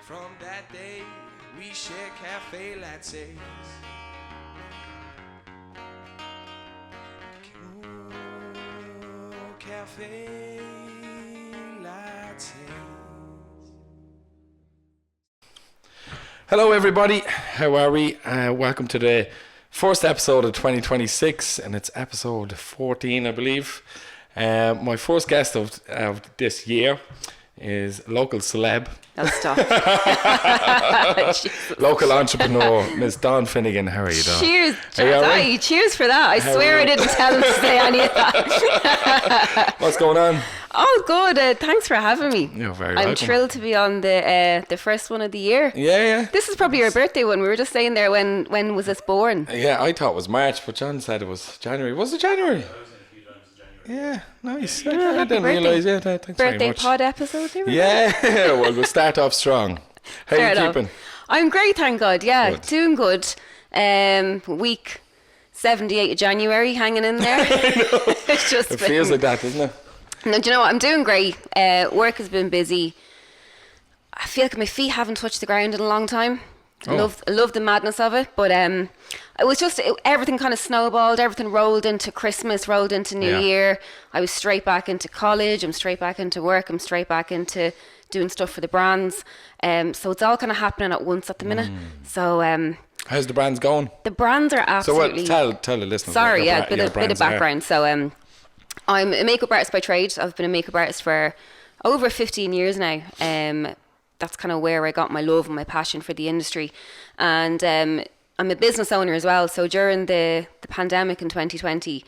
From that day, we share cafe lattes. Ooh, cafe lattes. Hello everybody, how are we? Welcome to the first episode of 2026 and it's episode 14 I believe. My first guest of this year is local celeb. Oh, stop. Local entrepreneur, Ms. Dawn Finnegan. How are you, Dawn? Cheers. Right? Cheers for that. I swear I didn't tell him to say any of that. What's going on? Oh, good. Thanks for having me. You're very I'm welcome. thrilled to be on the first one of the year. Yeah. This is probably your birthday one. We were just saying there, when was this born? Yeah, I thought it was March, but John said it was January. Was it January? Yeah, nice. I didn't realise. Yeah, thanks very Birthday much. pod episode. There we go. Yeah, well, we'll start off strong. How are you keeping? I'm great, thank God. Yeah, Good. doing good. Week 78 of January, hanging in there. It's just It feels like that, doesn't it? No, do you know what? I'm doing great. Work has been busy. I feel like my feet haven't touched the ground in a long time. I love the madness of it, but it was just everything kind of snowballed. Everything rolled into Christmas, rolled into New Year. I was straight back into college. I'm straight back into work. I'm straight back into doing stuff for the brands. So it's all kind of happening at once at the minute. So How's the brands going? the brands are absolutely. So tell the listeners. Sorry, what yeah, your bit of brands are. background. So I'm a makeup artist by trade. I've been a makeup artist for over 15 years now. That's kind of where I got my love and my passion for the industry. And I'm a business owner as well. So during the pandemic in 2020,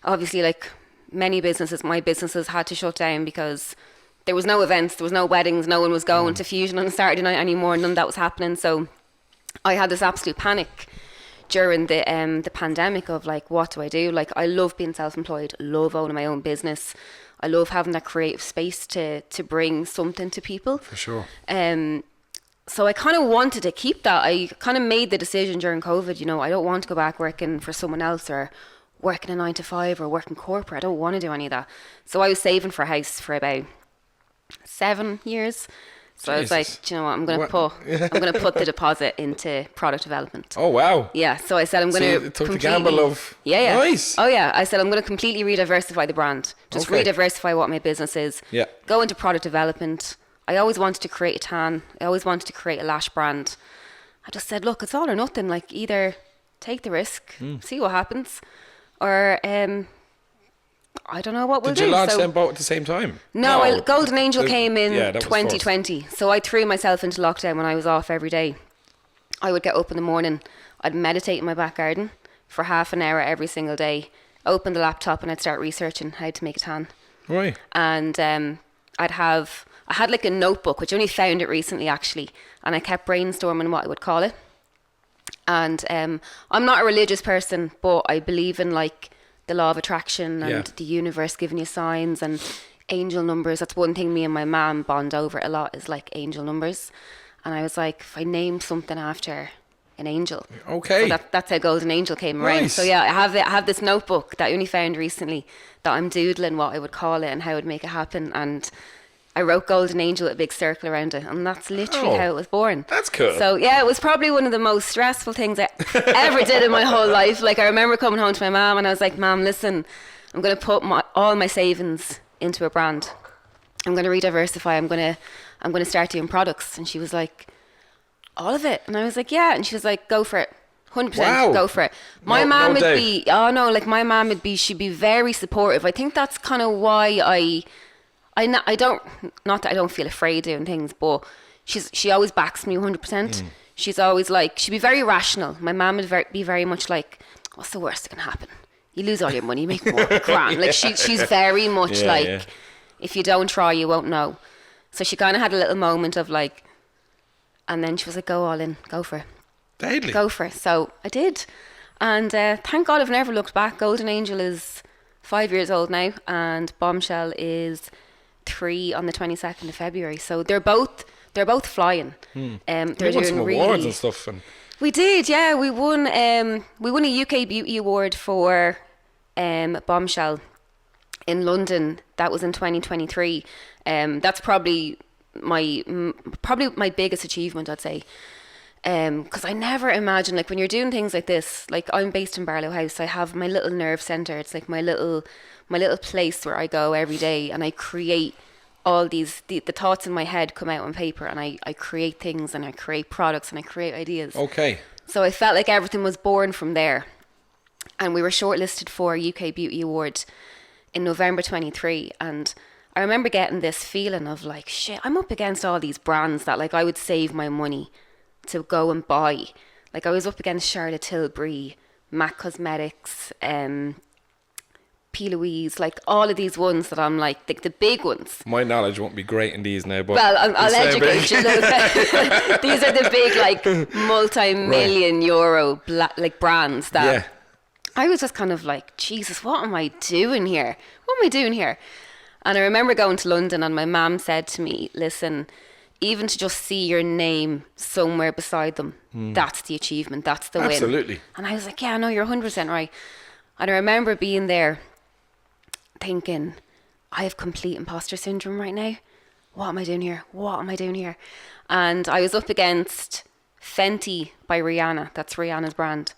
obviously like many businesses, my businesses had to shut down because there was no events, there was no weddings, no one was going to Fusion on a Saturday night anymore, none of that was happening. So I had this absolute panic during the pandemic of like, what do I do? Like, I love being self-employed, love owning my own business. I love having that creative space to bring something to people. For sure. So I kind of wanted to keep that. I kind of made the decision during COVID, I don't want to go back working for someone else or working a 9 to 5 or working corporate. I don't want to do any of that. So I was saving for a house for about 7 years. So I was like, do you know what? I'm going to put the deposit into product development. Oh wow. Yeah. So I said I'm going to took the gamble of. Yeah. Nice. Oh yeah. I said I'm going to completely re-diversify the brand. Just re-diversify what my business is. Yeah. Go into product development. I always wanted to create a tan. I always wanted to create a lash brand. I just said, look, it's all or nothing. Like, either take the risk, see what happens, or I don't know what we'll do. Did you launch them both at the same time? No. Golden Angel came in that was 2020. So I threw myself into lockdown when I was off every day. I would get up in the morning. I'd meditate in my back garden for half an hour every single day. Open the laptop and I'd start researching how to make a tan. Right. And I had like a notebook, which I only found it recently actually, and I kept brainstorming what I would call it. And I'm not a religious person, but I believe in like the law of attraction and the universe giving you signs and angel numbers. That's one thing me and my mum bond over a lot, is like angel numbers. And I was like, if I name something after an angel. Okay. So that's how Golden Angel came around. Nice. So yeah, I have this notebook that I only found recently that I'm doodling what I would call it and how I would make it happen. And I wrote Golden Angel with a big circle around it, and that's literally how it was born. That's cool. So yeah, it was probably one of the most stressful things I ever did in my whole life. Like, I remember coming home to my mum and I was like, Mum, listen, I'm going to put all my savings into a brand. I'm going to re-diversify. I'm going to start doing products. And she was like, all of it? And I was like, yeah. And she was like, go for it. 100%. Wow. Go for it. My mum would be, my mum would be, she'd be very supportive. I think that's kind of why I don't, not that I don't feel afraid doing things, but she always backs me 100%. She's always like, she'd be very rational. My mum would be very much like, what's the worst that can happen? You lose all your money, you make more. Grand. Like, she's very much if you don't try, you won't know. So she kind of had a little moment of like, and then she was like, go all in, go for it. Deadly. Go for it. So I did. And thank God I've never looked back. Golden Angel is 5 years old now, and Bombshell is 3 on the 22nd of February. So they're both flying. They're won some awards and stuff. We did, yeah. We won a UK Beauty Award for Bombshell in London. That was in 2023. That's probably probably my biggest achievement, I'd say. Because I never imagined, like, when you're doing things like this, like, I'm based in Barlow House. I have my little nerve centre. It's like my little place where I go every day, and I create all these, the thoughts in my head come out on paper, and I create things, and I create products, and I create ideas. Okay. So I felt like everything was born from there. And we were shortlisted for a UK Beauty Award in November 23, and I remember getting this feeling of like, shit, I'm up against all these brands that, like, I would save my money to go and buy. Like, I was up against Charlotte Tilbury, MAC Cosmetics, P. Louise, like all of these ones that I'm like, the big ones. My knowledge won't be great in these now, but well, I'll educate you a little bit. These are the big, like, multi-million euro like brands that. Yeah. I was just kind of like, Jesus, what am I doing here? What am I doing here? And I remember going to London, and my mum said to me, listen, even to just see your name somewhere beside them, that's the achievement, that's the win. Absolutely. And I was like, yeah, no, you're 100% right. And I remember being there thinking, I have complete imposter syndrome right now. What am I doing here? What am I doing here? And I was up against Fenty by Rihanna. That's Rihanna's brand.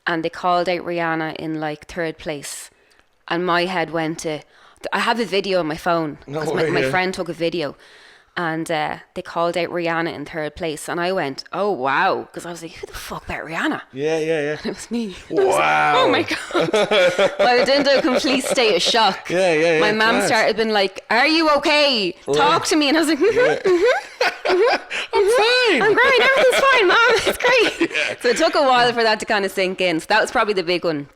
And they called out Rihanna in like third place. And my head went to, I have a video on my phone. No Because way, my yeah. friend took a video. And they called out Rihanna in third place. And I went, oh, wow. Because I was like, who the fuck bet Rihanna? Yeah. And it was me. And I was Wow. like, oh my God. I was into a complete state of shock. Yeah. My mum class. started being like, are you okay? Talk to me. And I was like, I'm fine. I'm great. Everything's fine, Mom. It's great. Yeah. So it took a while for that to kind of sink in. So that was probably the big one.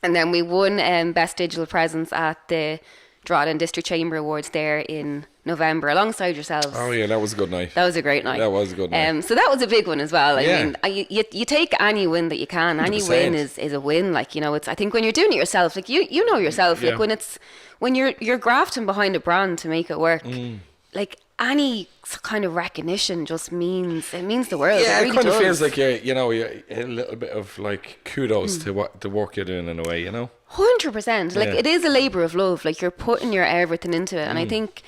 And then we won Best Digital Presence at the Drogheda District Chamber Awards there in November alongside yourselves. Oh yeah, that was a good night. That was a great night. That was a good night. So that was a big one as well. Yeah. I mean, you take any win that you can. Any 100%. win is a win. Like, you know, it's, I think when you're doing it yourself, like you know yourself, Yeah. like when you're grafting behind a brand to make it work, like any kind of recognition just means the world. Yeah, it it really kind of does. feels like you're a little bit of like kudos to what the work you're doing in a way, you know. 100%. Like, Yeah. it is a labour of love. Like, you're putting your everything into it. And I think,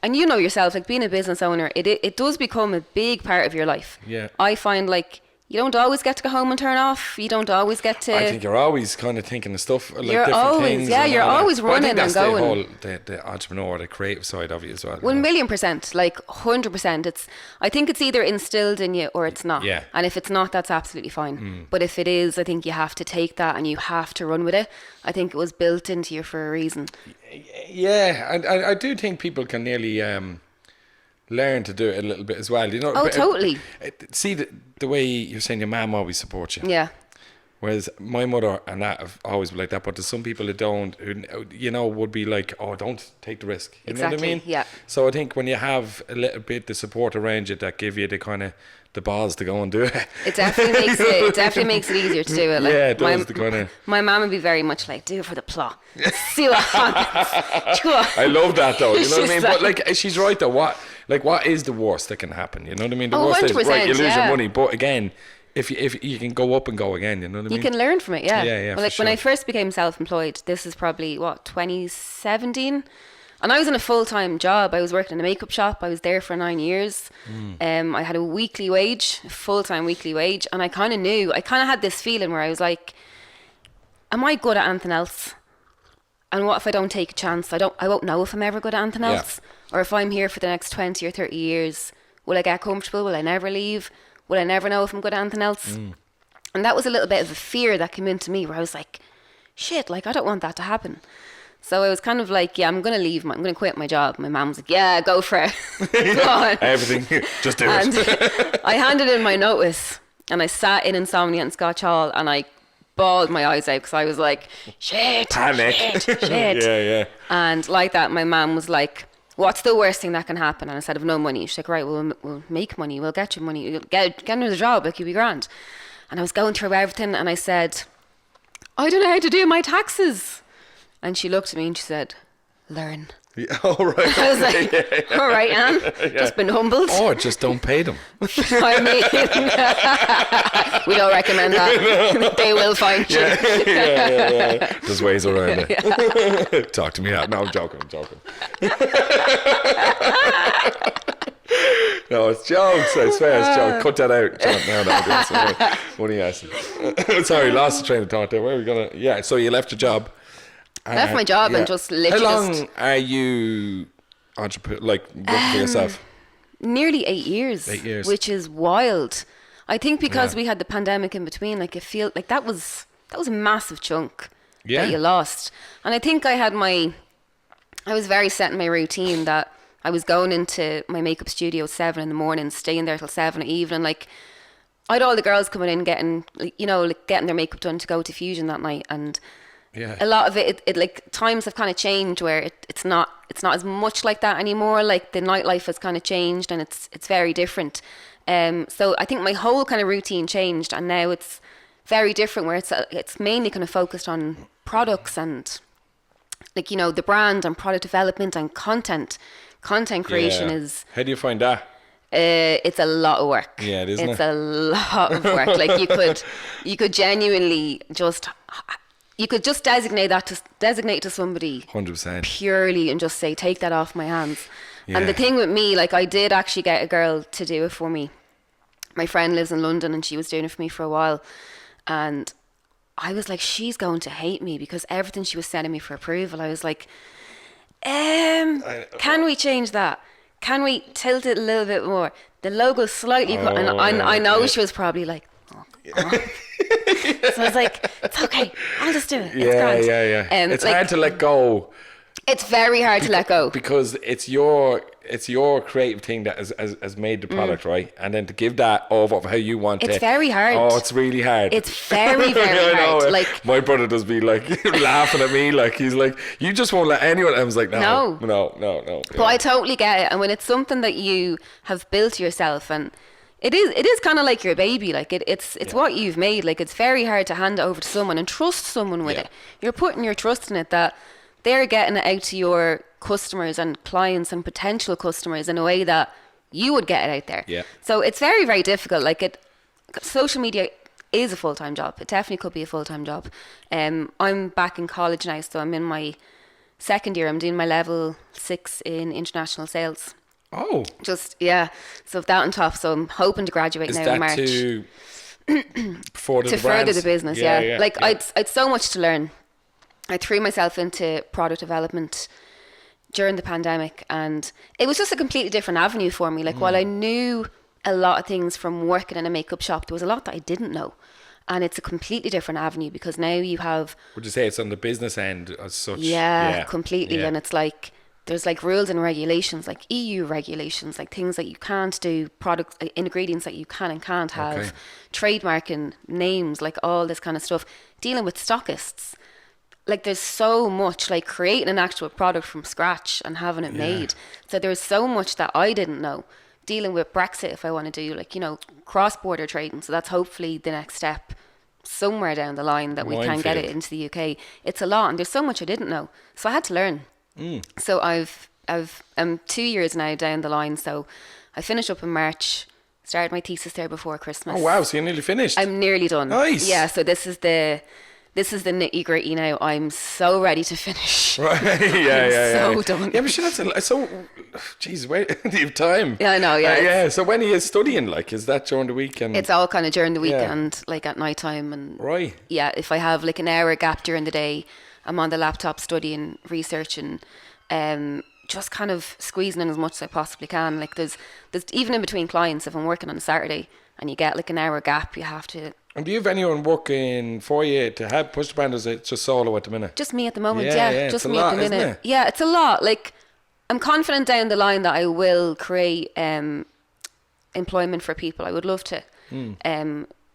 and you know yourself, like, being a business owner, it does become a big part of your life. Yeah. I find, like, you don't always get to go home and turn off. You don't always get to. I think you're always kind of thinking of stuff like You're different always- things. yeah, and you're all that. always But I think running that's and going. the entrepreneur, the creative side of you as well. 1,000,000%, like 100%. I think it's either instilled in you or it's not. Yeah. And if it's not, that's absolutely fine. But if it is, I think you have to take that and you have to run with it. I think it was built into you for a reason. Yeah, I do think people can nearly learn to do it a little bit as well. You know. Oh, totally. See the way you're saying your mum always supports you. Yeah. Whereas my mother and that have always been like that, but there's some people that don't, who, you know, would be like, oh, don't take the risk. You know what I Exactly, mean? yeah. So I think when you have a little bit the support around you that give you the kind of the balls to go and do it. It definitely makes it easier to do it. Like, Yeah, it does, the kinda- my mum would be very much like, do it for the plot. See what happens. I love that though. You know what I She's mean? But like, she's right though. What is the worst that can happen? You know what I mean? The Oh, worst is right. 100%, You lose yeah. your money, but again, if you can go up and go again, you know what I mean? You can learn from it, yeah. Yeah, Well, like for when I sure. first became self-employed, this is probably 2017, and I was in a full-time job. I was working in a makeup shop. I was there for 9 years. I had a weekly wage, a full-time weekly wage, and I kind of had this feeling where I was like, am I good at anything else? And what if I don't take a chance? I won't know if I'm ever good at anything Yeah. else. Or if I'm here for the next 20 or 30 years, will I get comfortable? Will I never leave? Will I never know if I'm good at anything else? And that was a little bit of a fear that came into me where I was like, shit, like, I don't want that to happen. So I was kind of like, yeah, I'm going to leave. I'm going to quit my job. My mum was like, yeah, go for it. Go on. Everything, just do And it. I handed in my notice and I sat in Insomnia in Scotch Hall and I bawled my eyes out because I was like, shit, Panic. shit. Yeah. And like that, my mum was like, what's the worst thing that can happen? And I said, I've no money. She's like, right, we'll make money. We'll get you money. You'll get another job. Like, you'll be grand. And I was going through everything and I said, I don't know how to do my taxes. And she looked at me and she said, learn. Yeah, all right. I was like, all right, Anne, just been humbled. Or just don't pay them. I mean, we don't recommend that. They will find you. Yeah. There's ways around it. Talk to me out. No, I'm joking. it's jokes. I swear it's jokes. Cut that out. No, funny ass. Sorry, lost the train of thought there. Where are we gonna? Yeah, so you left your job. I left my job and just literally. How long are you working for yourself? Nearly 8 years. 8 years, which is wild. I think because we had the pandemic in between, like it feel like that was a massive chunk that you lost. And I think I was very set in my routine that I was going into my makeup studio at 7 in the morning, staying there till 7 at evening. Like I had all the girls coming in getting their makeup done to go to Fusion that night, and a lot of it like times have kind of changed where it's not as much like that anymore. Like the nightlife has kind of changed and it's very different. So I think my whole kind of routine changed, and now it's very different where it's mainly kind of focused on products and like, you know, the brand and product development and content creation is. How do you find that? It's a lot of work. Yeah, it is. It's a lot of work. Like you could genuinely just. You could just designate to somebody 100% purely and just say, take that off my hands. Yeah. And the thing with me, like I did actually get a girl to do it for me. My friend lives in London and she was doing it for me for a while. And I was like, she's going to hate me because everything she was sending me for approval, I was like, can we change that? Can we tilt it a little bit more? The logo slightly, and I know she was probably like, so I was like, it's okay, I'll just do it. It's grand. Yeah. It's hard to let go. It's very hard to let go because it's your creative thing that has made the product, right? And then to give that over of how you want it. It's very hard. Oh, it's really hard. It's very, very hard. Like my brother does be like laughing at me, like he's like, you just won't let anyone. I was like, no. But I totally get it. And when it's something that you have built yourself, and it is kind of like your baby. Like it's what you've made. Like it's very hard to hand it over to someone and trust someone with it. You're putting your trust in it that they're getting it out to your customers and clients and potential customers in a way that you would get it out there. Yeah. So it's very, very difficult. Like social media is a full-time job. It definitely could be a full-time job. I'm back in college now, so I'm in my second year. I'm doing my level 6 in international sales. Oh. So that on top. So I'm hoping to graduate now in March. To further the business, yeah. I'd so much to learn. I threw myself into product development during the pandemic, and it was just a completely different avenue for me. Like while I knew a lot of things from working in a makeup shop, there was a lot that I didn't know. And it's a completely different avenue because now you have... Would you say it's on the business end as such? Yeah, completely. Yeah. And it's like, there's like rules and regulations, like EU regulations, like things that you can't do, product ingredients that you can and can't have, trademarking, names, like all this kind of stuff, dealing with stockists. Like there's so much, like creating an actual product from scratch and having it made. So there's so much that I didn't know. Dealing with Brexit, if I want to do like, you know, cross-border trading. So that's hopefully the next step somewhere down the line that we can get it into the UK. It's a lot, and there's so much I didn't know. So I had to learn. So I'm 2 years now down the line. So I finished up in March, started my thesis there before Christmas. Oh wow, so you're nearly finished. I'm nearly done. Nice. Yeah, so this is the nitty gritty now. I'm so ready to finish. Right. Yeah. So done. Yeah, but sure, that's so. Jeez, wait, do you have time? Yeah, I know. Yeah. Yeah. So when are you studying? Like, is that during the weekend? It's all kind of during the weekend, like at night time, and right. Yeah, if I have like an hour gap during the day, I'm on the laptop studying, researching, just kind of squeezing in as much as I possibly can. Like there's even in between clients, if I'm working on a Saturday and you get like an hour gap, you have to. And do you have anyone working for you to help push the brand, or is it just solo at the minute? Just me at the moment, yeah. Just me at the minute. Isn't it? Yeah, it's a lot. Like, I'm confident down the line that I will create employment for people. I would love to.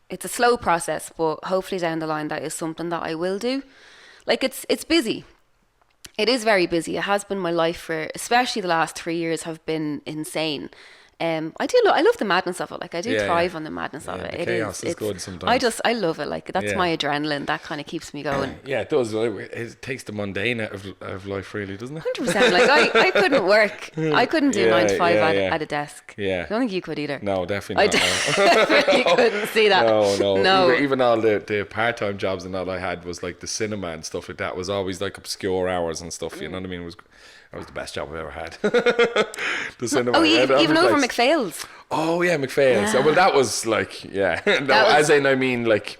It's a slow process, but hopefully down the line that is something that I will do. Like, it's busy. It is very busy. It has been my life for, especially the last 3 years have been insane. I love the madness of it. Like I do thrive on the madness of it. The chaos is good sometimes. I love it. Like that's my adrenaline. That kind of keeps me going. Yeah, it does. It takes the mundane out of life, really, doesn't it? 100%. Like I couldn't work. I couldn't do 9 to 5 at a desk. Yeah. I don't think you could either. No, definitely not. I definitely couldn't see that. No. Even all the part-time jobs and all I had was like the cinema and stuff like that was always like obscure hours and stuff. You know what I mean? It That was the best job I've ever had. The cinema. Oh, Yeah, even over like, McPhail's. Oh yeah, McPhail's. Yeah. Well, that was like, yeah. No, as in, I mean, like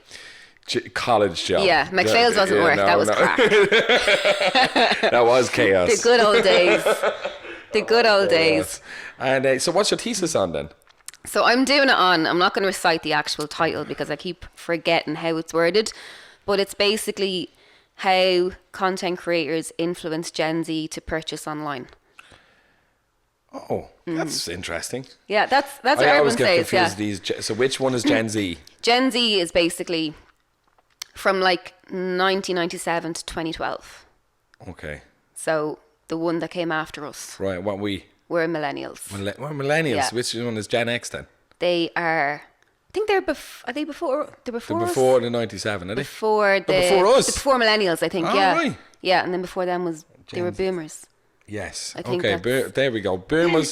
college job. Yeah, McPhail's wasn't work. That was crack. That was chaos. The good old days. The good old days. And so, what's your thesis on then? So I'm doing it on, I'm not going to recite the actual title because I keep forgetting how it's worded, but it's basically how content creators influence Gen Z to purchase online. Oh, that's interesting. Yeah, that's what I always everyone get says. Yeah. confused. So which one is Gen Z? Gen Z is basically from like 1997 to 2012. Okay. So the one that came after us. Right, what we? We're millennials. We're millennials. Yeah. Which one is Gen X then? They are, I think they're are they before? They're before us? Before the 97, are they? Before before us? Before millennials, I think. Oh, Yeah. right. Yeah, and then before them they were boomers. Yes. I think Okay, there we go. Boomers,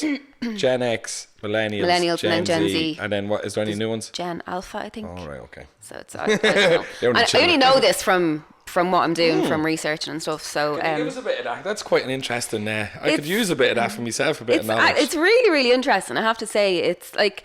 Gen X, millennials, and then Gen Z. And then what, is there any new ones? Gen Alpha, I think. Oh, right, okay. So it's, I don't know. They're only I children. only know this from what I'm doing, from researching and stuff. So Can you give us a bit of that? That's quite an interesting, I could use a bit of that for myself, a bit of knowledge. It's really, really interesting. I have to say, it's like,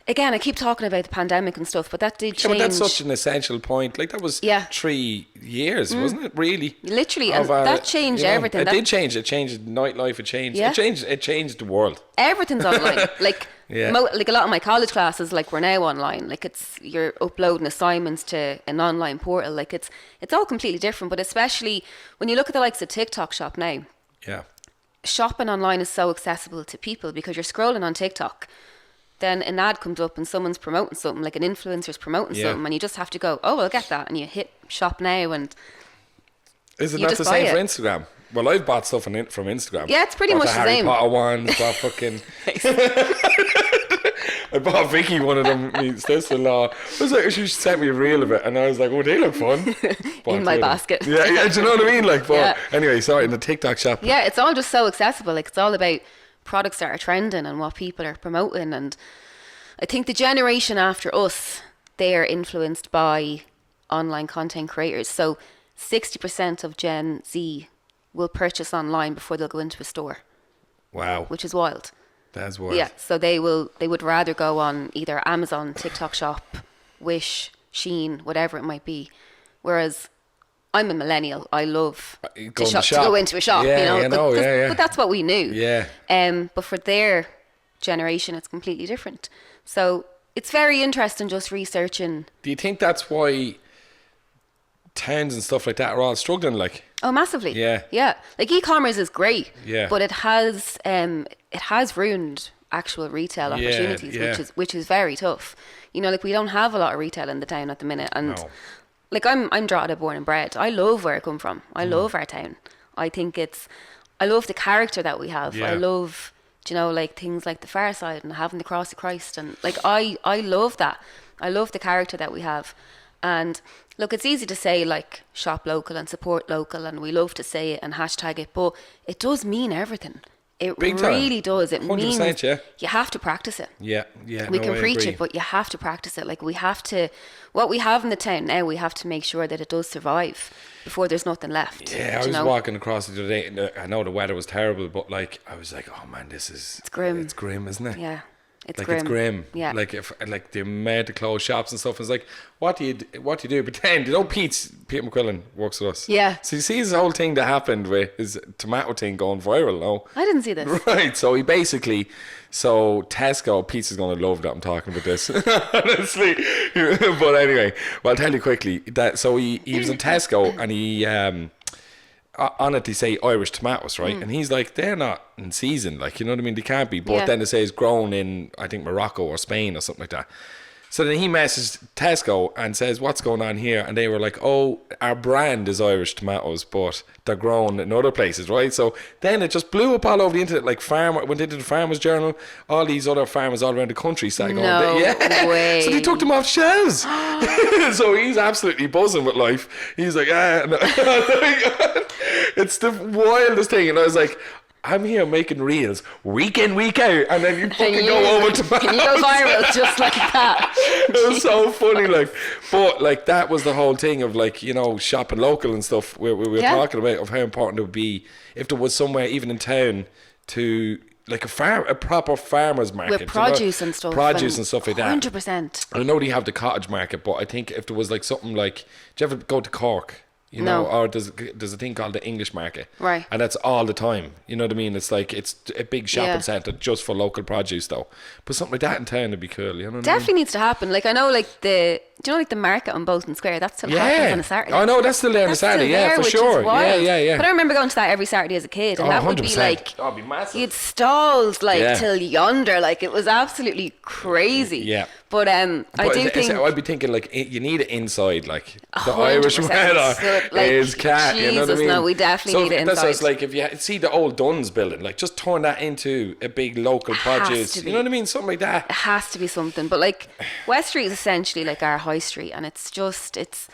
again, I keep talking about the pandemic and stuff, but that did change. Yeah, but that's such an essential point. Like, that was 3 years, wasn't it? Really? Literally, and that changed everything. It did change. It changed nightlife. It changed. Yeah. It changed the world. Everything's online. Like, Yeah. like a lot of my college classes, like, we're now online. Like, you're uploading assignments to an online portal. Like, it's all completely different. But especially when you look at the likes of TikTok Shop now, Yeah. shopping online is so accessible to people because you're scrolling on TikTok. Then an ad comes up and someone's promoting something, like an influencer's promoting something, and you just have to go, oh, I'll get that. And you hit shop now and Is it you not just the buy same for it. Instagram? Well, I've bought stuff from Instagram. Yeah, it's pretty Bought much the Harry same. Potter ones, bought fucking... I bought Vicky one of them, my sister-in-law. I was like, she sent me a reel of it, and I was like, oh, they look fun. In my basket. Yeah, do you know what I mean? Like, but Yeah. anyway, sorry, in the TikTok shop. Yeah, it's all just so accessible. Like, it's all about products that are trending and what people are promoting. And I think the generation after us, they are influenced by online content creators. So 60% of Gen Z will purchase online before they'll go into a store, Wow, which is wild. that's wild. Yeah, so they would rather go on either Amazon, TikTok Shop, Wish, Shein, whatever it might be. Whereas I'm a millennial. I love to go into a shop. Yeah, you know, but that's what we knew. Yeah. But for their generation, it's completely different. So it's very interesting just researching. Do you think that's why towns and stuff like that are all struggling? Like, Oh, massively. Yeah. Yeah. Like, e-commerce is great. Yeah. But it has ruined actual retail opportunities, yeah. which is very tough. You know, like, we don't have a lot of retail in the town at the minute, and No. like, I'm Drogheda born and bred. I love where I come from. I love our town. I think I love the character that we have. Yeah. I love, you know, like, things like the Far Side and having the Cross of Christ, and like, I love that. I love the character that we have. And look, it's easy to say, like, shop local and support local, and we love to say it and hashtag it, but it does mean everything. It Big time. really does. It 100%, means yeah. you have to practice it. Yeah. We no, can I preach agree. it, but you have to practice it. Like, we have to, what we have in the town now, we have to make sure that it does survive before there's nothing left. Yeah, I you was know? walking across the other day, and I know the weather was terrible, but like, I was like, oh man, it's grim. It's grim, isn't it? Yeah, it's like grim. it's grim. Yeah. Like, if like the amount of closed shops and stuff is like, what do you do? Pretend, you know, Pete McQuillan works with us. Yeah. So you see this whole thing that happened with his tomato thing going viral now. I didn't see this. Right, so he basically, Tesco, Pete's is going to love that I'm talking about this, honestly. But anyway, well, I'll tell you quickly that. So he was in Tesco, and he on it they say Irish tomatoes, right? And he's like, they're not in season, like, you know what I mean? They can't be. But Yeah. then it says grown in, I think, Morocco or Spain or something like that. So then he messages Tesco and says, what's going on here? And they were like, oh, our brand is Irish tomatoes, but they're grown in other places, right? So then it just blew up all over the internet, like went into the Farmers Journal. All these other farmers all around the country started going, No yeah. way. So they took them off shelves. So he's absolutely buzzing with life. He's like, no. It's the wildest thing. And I was like, I'm here making reels week in, week out, and then you fucking go over to my Can you go viral just like that? It was so funny, like, but like that was the whole thing of like, you know, shopping local and stuff. We were talking about of how important it would be if there was somewhere even in town to like a proper farmer's market With produce and stuff. Produce and stuff like that. 100%. I know they have the cottage market, but I think if there was like something like, do you ever go to Cork? You know, or there's a thing called the English market, right? And that's all the time. You know what I mean? It's like it's a big shopping centre just for local produce, though. But something like that in town would be cool. You know, Definitely needs to happen. Like I know, like do you know, like the market on Bolton Square? That still happens on a Saturday. Oh no, that's still there on a Saturday. Yeah, for sure. Yeah. But I remember going to that every Saturday as a kid, and that would be like, oh, it'd be massive. You'd stalls like till yonder, like it was absolutely crazy. Yeah. But I do think I'd be thinking like you need it inside, like the 100%. Irish weather So, like, is cat. Jesus, you know what I mean? no, we definitely need it inside. That's just like if you see the old Duns building, like just turn that into a big local produce. You know what I mean? Something like that. It has to be something. But like West Street is essentially like our high street, and it's just it's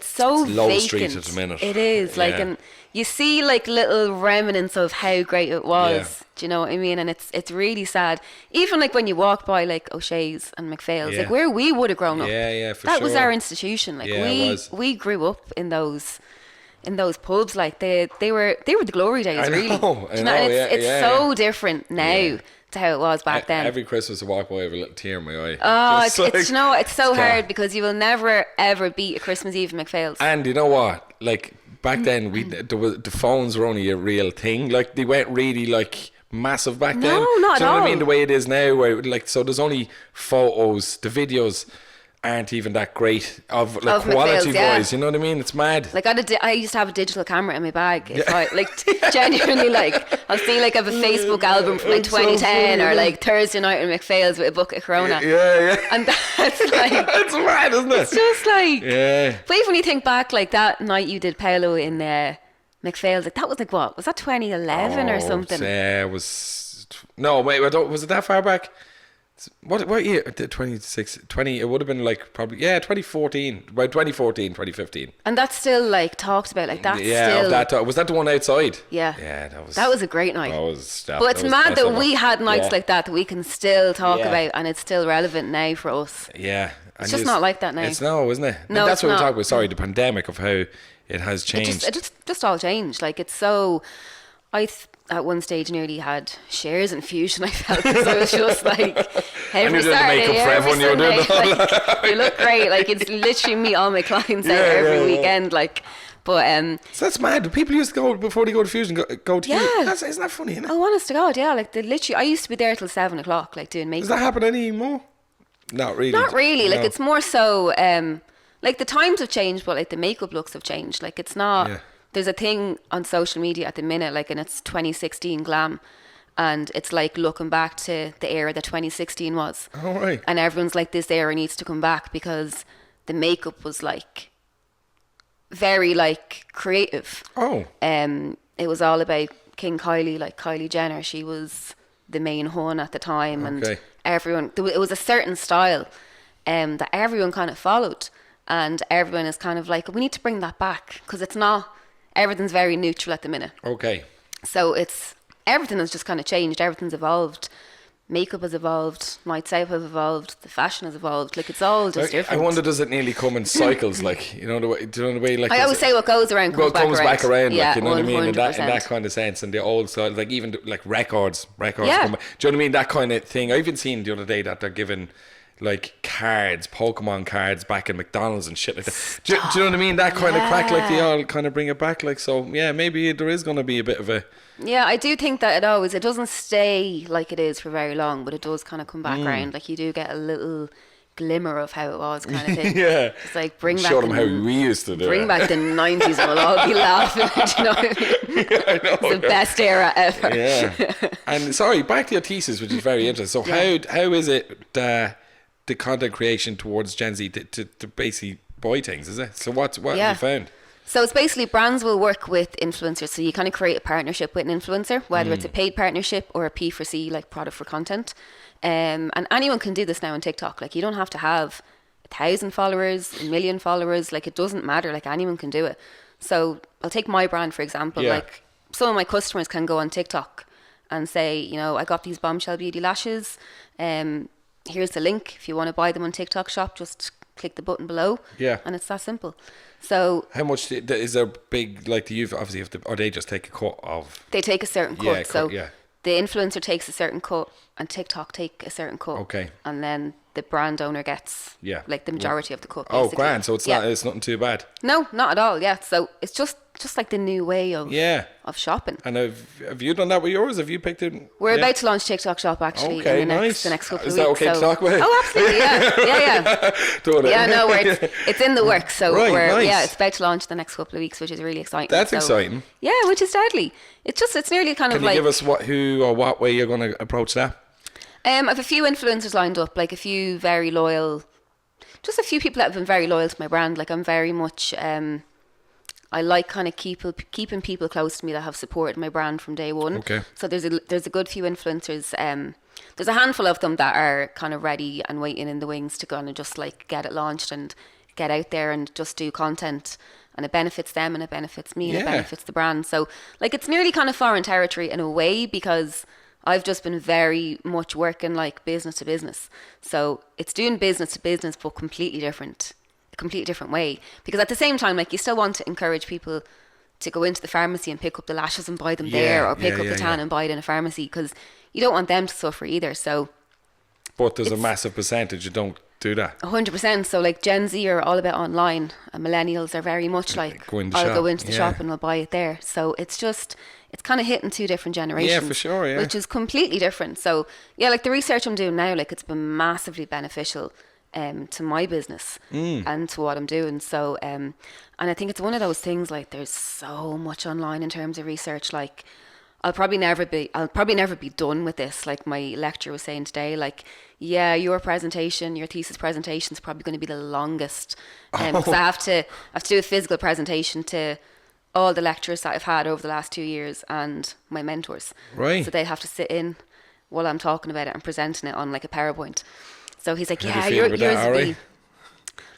so low vacant. street at the minute. It is like, and you see like little remnants of how great it was. Yeah. Do you know what I mean? And it's really sad. Even like when you walk by like O'Shea's and McPhail's, like where we would have grown up. Yeah, for that sure. was our institution. Like we grew up in those pubs. Like they were the glory days. Really. I know. It's so different now to how it was back then. Every Christmas I walk by with a little tear in my eye. Oh, it's you know, it's so hard because you will never ever beat a Christmas Eve in McPhail's. And you know what? Like back then, the phones were only a real thing. Like they weren't really like massive back then. No, not Do you know at what I mean? all. The way it is now, where like so there's only photos. The videos aren't even that great of like Of quality McPhail's, yeah. wise. You know what I mean? It's mad. Like I used to have a digital camera in my bag. If I like genuinely like I'll see like I have a Facebook album from like It's so 2010 funny, or like Thursday night in McPhail's with a bucket of Corona. Yeah. And that's like It's mad, isn't it? it's just like Yeah. But even when you think back, like that night you did Paolo in McPhail's, like that was like what? Was that 2011 or something? Yeah, it was. No, wait, was it that far back? What year? 20, it would have been like probably 2014, by 2015. And that's still like talked about, like that's Yeah, still was that the one outside? Yeah, that was a great night. But it's mad that we had nights like that we can still talk about, and it's still relevant now for us. Yeah, it's just not like that now. It's no, isn't it? No, that's it's what we're not. talking about. Sorry, the pandemic of how it has changed. It just all changed. Like it's so. At one stage nearly had shares in Fusion. I felt because I was just like every doing the Saturday, makeup for every everyone, you were doing Sunday, all like, you look great. Like it's literally me, all my clients out every weekend. Like, but so that's mad. People used to go before they go to Fusion. Go to Fusion. Isn't that funny? Isn't it? Oh, honest to God, yeah. Like I used to be there till 7 o'clock, like doing makeup. Does that happen anymore? Not really. Not really. No. Like it's more so. Like the times have changed, but like the makeup looks have changed. Like it's not. Yeah. There's a thing on social media at the minute, like, and it's 2016 glam, and it's like looking back to the era that 2016 was. Oh, right. And everyone's like, this era needs to come back because the makeup was like very like creative. Oh. It was all about King Kylie, like Kylie Jenner. She was the main one at the time, and everyone. It was a certain style, that everyone kind of followed, and everyone is kind of like, we need to bring that back because it's not. Everything's very neutral at the minute. Okay. So everything has just kind of changed. Everything's evolved. Makeup has evolved. Nights out have evolved. The fashion has evolved. Like it's all just different. I wonder, does it nearly come in cycles? Like, you know the way. Do you know the way? Like I always say, what goes around comes back around. Yeah, like, you know what I mean? In 100%. that kind of sense, and the old style, like even like records. Yeah. Come back. Do you know what I mean? That kind of thing. I even seen the other day that they're giving like cards, Pokemon cards back in McDonald's and shit like that. Do you know what I mean? That kind of crack, like they all kind of bring it back. Like, so yeah, maybe there is going to be a bit of a. Yeah, I do think that it doesn't stay like it is for very long, but it does kind of come back around. Like you do get a little glimmer of how it was, kind of thing. Yeah. It's like bring back. Show them how we used to do it. Bring back the 90s and we'll all be laughing. Do you know what I mean? I know, It's the best era ever. Yeah. And sorry, back to your thesis, which is very interesting. So how is it the content creation towards Gen Z to basically buy things, is it? So what have you found? So it's basically brands will work with influencers. So you kind of create a partnership with an influencer, whether it's a paid partnership or a P4C, like product for content. And anyone can do this now on TikTok. Like you don't have to have 1,000 followers, 1 million followers. Like it doesn't matter. Like anyone can do it. So I'll take my brand, for example. Yeah. Like some of my customers can go on TikTok and say, you know, I got these Bombshell Beauty lashes. Here's the link. If you want to buy them on TikTok shop, just click the button below. Yeah. And it's that simple. So how much is there big, like, do you obviously have to, or they just take a cut of? They take a certain cut. Yeah, so yeah. the influencer takes a certain cut and TikTok take a certain cut. Okay. And then the brand owner gets like the majority of the cut. Oh, basically. grand. So it's not, it's nothing too bad. No, not at all. Yeah. So it's just like the new way of shopping. And have you done that with yours? Have you picked it? We're about to launch TikTok shop actually Okay, in the next couple is of weeks. Is that okay to talk about? Oh, absolutely. Yeah. Don't Yeah, no, it's in the works. So Right, nice. yeah, it's about to launch the next couple of weeks, which is really exciting. That's exciting. Yeah, which is deadly. It's nearly kind of Can like. you give us who or what way you're going to approach that? I have a few influencers lined up, like a few very loyal, just a few people that have been very loyal to my brand. Like I'm very much, I like kind of keeping people close to me that have supported my brand from day one. Okay. So there's a good few influencers. There's a handful of them that are kind of ready and waiting in the wings to kind of just like get it launched and get out there and just do content. And it benefits them and it benefits me and it benefits the brand. So like it's nearly kind of foreign territory in a way because I've just been very much working like business to business. So it's doing business to business, but a completely different way. Because at the same time, like you still want to encourage people to go into the pharmacy and pick up the lashes and buy them there, or pick up the tan and buy it in a pharmacy, because you don't want them to suffer either. So, but there's a massive percentage you don't do that. 100%. So like Gen Z are all about online, and millennials are very much like go into the shop and I'll buy it there. So it's kind of hitting two different generations. Yeah, for sure, yeah. Which is completely different. So yeah, like the research I'm doing now, like it's been massively beneficial to my business and to what I'm doing. So and I think it's one of those things, like there's so much online in terms of research. Like I'll probably never be done with this. Like my lecturer was saying today, like, yeah, your thesis presentation is probably going to be the longest. Because I have to do a physical presentation to all the lecturers that I've had over the last 2 years and my mentors. Right. So they have to sit in while I'm talking about it and presenting it on like a PowerPoint. So he's like, How do you feel about that, Ari?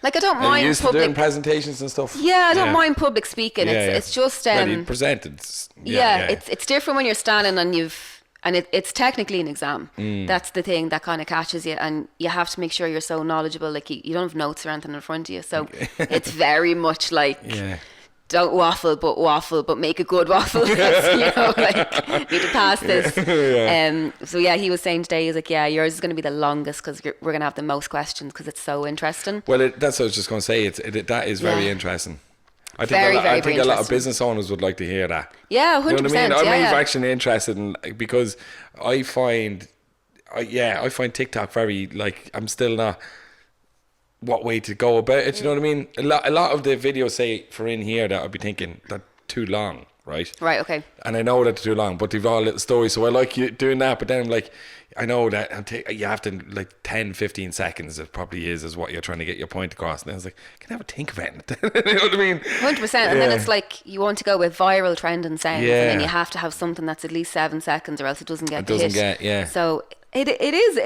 Like I don't Are mind you used to public doing presentations and stuff? Yeah, I don't mind public speaking. It's just when you presented. It's different when you're standing and it's technically an exam. That's the thing that kind of catches you, and you have to make sure you're so knowledgeable. Like you don't have notes or anything in front of you, so it's very much like don't waffle, but make a good waffle. You know, like need to pass this. So yeah, he was saying today, he's like, yeah, yours is going to be the longest because we're going to have the most questions because it's so interesting. Well, that's what I was just going to say. That is very interesting. I think a lot of business owners would like to hear that. Yeah, 100%. You know what I mean? I'm yeah. actually interested in, because I find TikTok very, like, I'm still not what way to go about it. You know what I mean? A lot of the videos say for in here that I'd be thinking that too long, right? Right. Okay. And I know that they're too long, but they've all little stories. So I like you doing that. But then I'm like, I know that you have to, like, 10, 15 seconds, it probably is what you're trying to get your point across. And I was like, can I have a think about it? You know what I mean? 100%. And then it's like you want to go with viral trending sounds, and then you have to have something that's at least 7 seconds, or else it doesn't get the hit. So it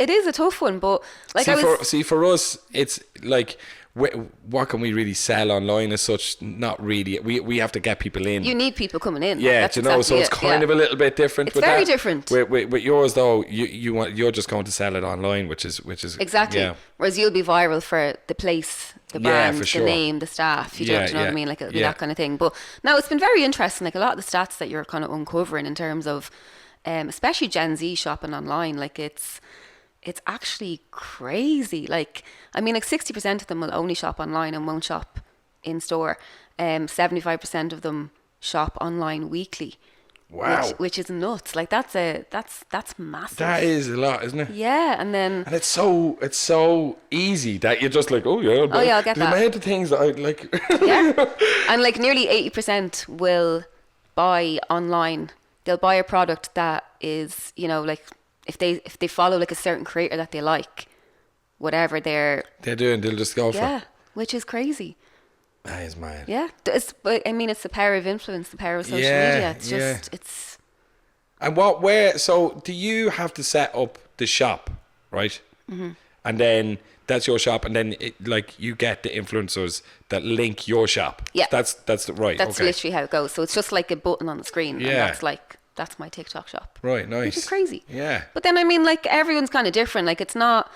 is a tough one, but like for us, it's like, what can we really sell online as such? Not really. We have to get people in. You need people coming in. Yeah, that's exactly so it's kind of a little bit different. It's very different. With yours though, you're just going to sell it online, which is exactly. Yeah. Whereas you'll be viral for the place, the brand, the name, the staff. You know what I mean? Like it'll be that kind of thing. But no, it's been very interesting. Like a lot of the stats that you're kind of uncovering in terms of, especially Gen Z shopping online, like it's actually crazy. Like, I mean, like 60% of them will only shop online and won't shop in store. 75% of them shop online weekly. Wow. Which is nuts. Like that's massive. That is a lot, isn't it? Yeah, and it's so easy that you're just like, I'll get that. The amount of things that I like. Yeah, and like nearly 80% will buy online. They'll buy a product that is, you know, like, if they follow like a certain creator that they like, whatever they're doing, they'll just go for. Yeah, which is crazy. That is mad. Yeah, it's the power of influence, the power of social media. It's just And so do you have to set up the shop, right? Mm-hmm. and then that's your shop, and then you get the influencers that link your shop. Yeah. That's right. That's okay. literally how it goes. So it's just like a button on the screen. Yeah. And that's my TikTok shop. Right, nice. Which is crazy. Yeah. But then, I mean, like, everyone's kind of different. Like, it's not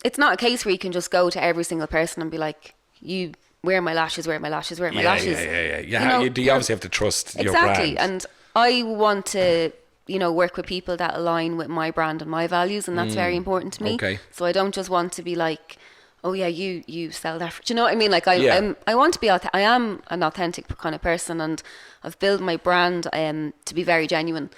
a case where you can just go to every single person and be like, you wear my lashes, wear my lashes, wear my lashes. Yeah. You obviously have to trust your Exactly. brand. And I want to, work with people that align with my brand and my values, and that's very important to me. Okay. So I don't just want to be like, oh yeah, you sell that. Do you know what I mean? Like, I want to be, I am an authentic kind of person, and I've built my brand to be very genuine.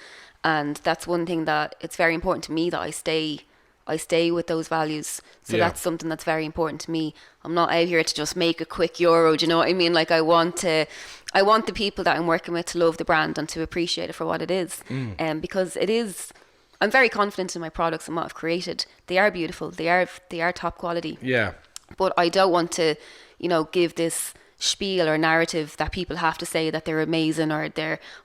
And that's one thing that it's very important to me, that I stay with those values. So that's something that's very important to me. I'm not out here to just make a quick euro. Do you know what I mean? Like, I want the people that I'm working with to love the brand and to appreciate it for what it is. Because it is, I'm very confident in my products and what I've created. They are beautiful. They are top quality. Yeah. But I don't want to, give this spiel or narrative that people have to say that they're amazing or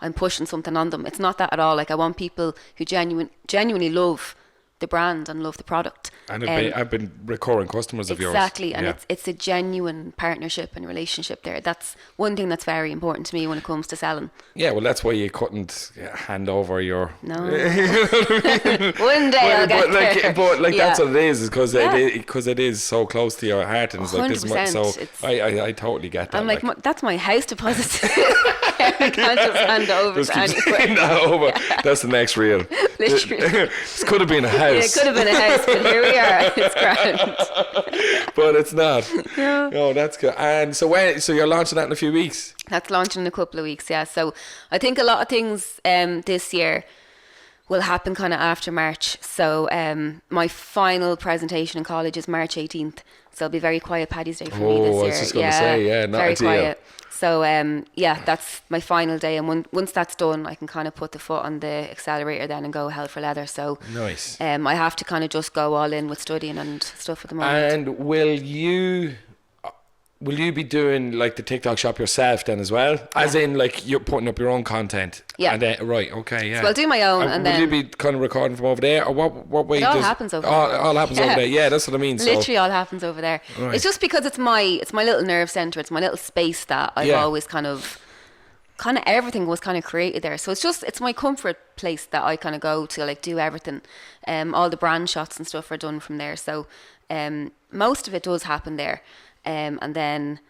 I'm pushing something on them. It's not that at all. Like, I want people who genuinely love the brand and love the product. And I've been recurring customers of yours. Exactly, and it's a genuine partnership and relationship there. That's one thing that's very important to me when it comes to selling. Yeah, well, that's why you couldn't hand over your... No. One day I'll get there. But that's what it is because it is so close to your heart, and it's like this much. So I totally get that. I'm like that's my house deposit. I can't just hand it over to anyone. Yeah. That's the next reel. Literally. This could have been a house. Yeah, it could have been a house, but here we are. It's grand. But it's not. No, that's good. And so you're launching that in a few weeks? That's launching in a couple of weeks, yeah. So I think a lot of things this year will happen kind of after March. So my final presentation in college is March 18th. So it'll be very quiet Paddy's Day for me this year. I was just going to say, not very ideal. quiet. So that's my final day, and once that's done, I can kind of put the foot on the accelerator then and go hell for leather. So nice. I have to kind of just go all in with studying and stuff at the moment. And will you be doing like the TikTok shop yourself then as well? As in like you're putting up your own content? Yeah. And then, right, okay, yeah. So I'll do my own, and will then... you be kind of recording from over there, or what way? It all happens over there. All happens over there, yeah, that's what I mean. Literally all happens over there. Right. It's just because it's my little nerve centre, it's my little space that I've always kind of everything was kind of created there. So it's my comfort place that I kind of go to, like, do everything. All the brand shots and stuff are done from there. So most of it does happen there. And then,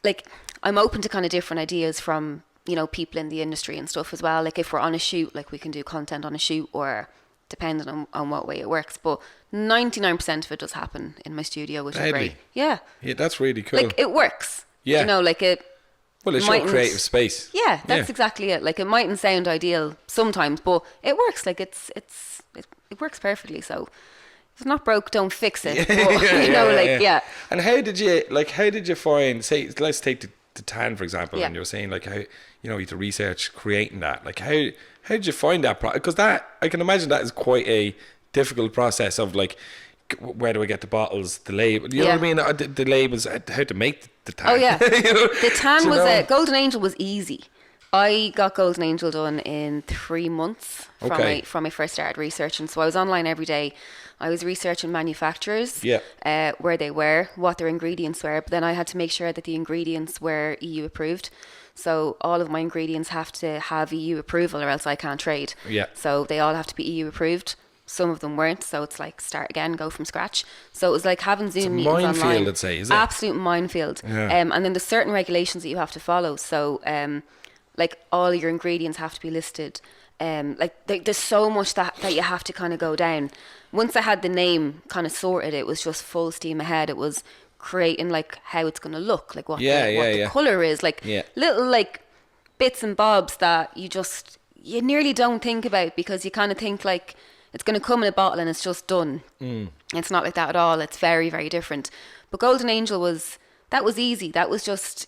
like, I'm open to kind of different ideas from, people in the industry and stuff as well. Like, if we're on a shoot, like, we can do content on a shoot, or depending on what way it works. But 99% of it does happen in my studio, which is great. Yeah. Yeah, that's really cool. Like, it works. Yeah. Like it... Well, it's your creative space. Yeah, that's exactly it. Like, it mightn't sound ideal sometimes, but it works. Like, it works perfectly. So if it's not broke, don't fix it. But, And how did you find, say, let's take the tan, for example, and you were saying, like, how, you had to research creating that. Like, how did you find that? Because that, I can imagine that is quite a difficult process of, like, where do I get the bottles, the label, you know what I mean? The labels, how to make the tan. Oh yeah. The tan was Golden Angel was easy. I got Golden Angel done in 3 months from I first started researching. So I was online every day. I was researching manufacturers, where they were, what their ingredients were, but then I had to make sure that the ingredients were EU approved. So all of my ingredients have to have EU approval, or else I can't trade. Yeah. So they all have to be EU approved. Some of them weren't, so it's like start again, go from scratch. So it was like having Zoom meetings online. It's a minefield, I'd say, is it? Absolute minefield. Yeah. And then there's certain regulations that you have to follow. So like, all your ingredients have to be listed. There's so much that you have to kind of go down. Once I had the name kind of sorted, it was just full steam ahead. It was creating, like, how it's going to look, like what the colour is, like little, like, bits and bobs that you nearly don't think about, because you kind of think, like, it's going to come in a bottle and it's just done. It's not like that at all. It's very, very different. But Golden Angel was easy. That was just,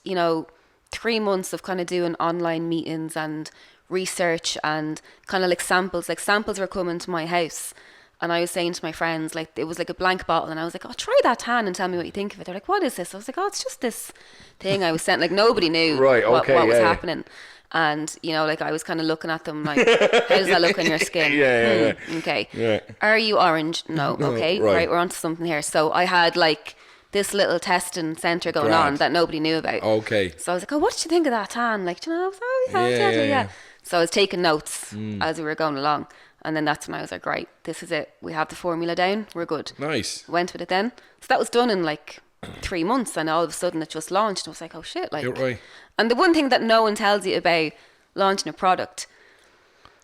3 months of kind of doing online meetings and research and kind of like samples. Like, samples were coming to my house, and I was saying to my friends, like, it was like a blank bottle, and I was like, oh, try that tan and tell me what you think of it. They're like, what is this? I was like, oh, it's just this thing I was sent. Like, nobody knew what was happening. And, you know, like I was kind of looking at them like, how does that look on your skin? Yeah. Okay. Yeah. Are you orange? No. Okay. Right. Right. We're onto something here. So I had like this little testing centre going Grand. on that nobody knew about. Okay. So I was like, oh, what did you think of that tan? Like, do you know? Oh, yeah, totally, yeah. So I was taking notes as we were going along. And then that's when I was like, right, this is it. We have the formula down. We're good. Nice. Went with it then. So that was done in like 3 months. And all of a sudden it just launched. And I was like, oh shit. Like, You're right. And the one thing that no one tells you about launching a product,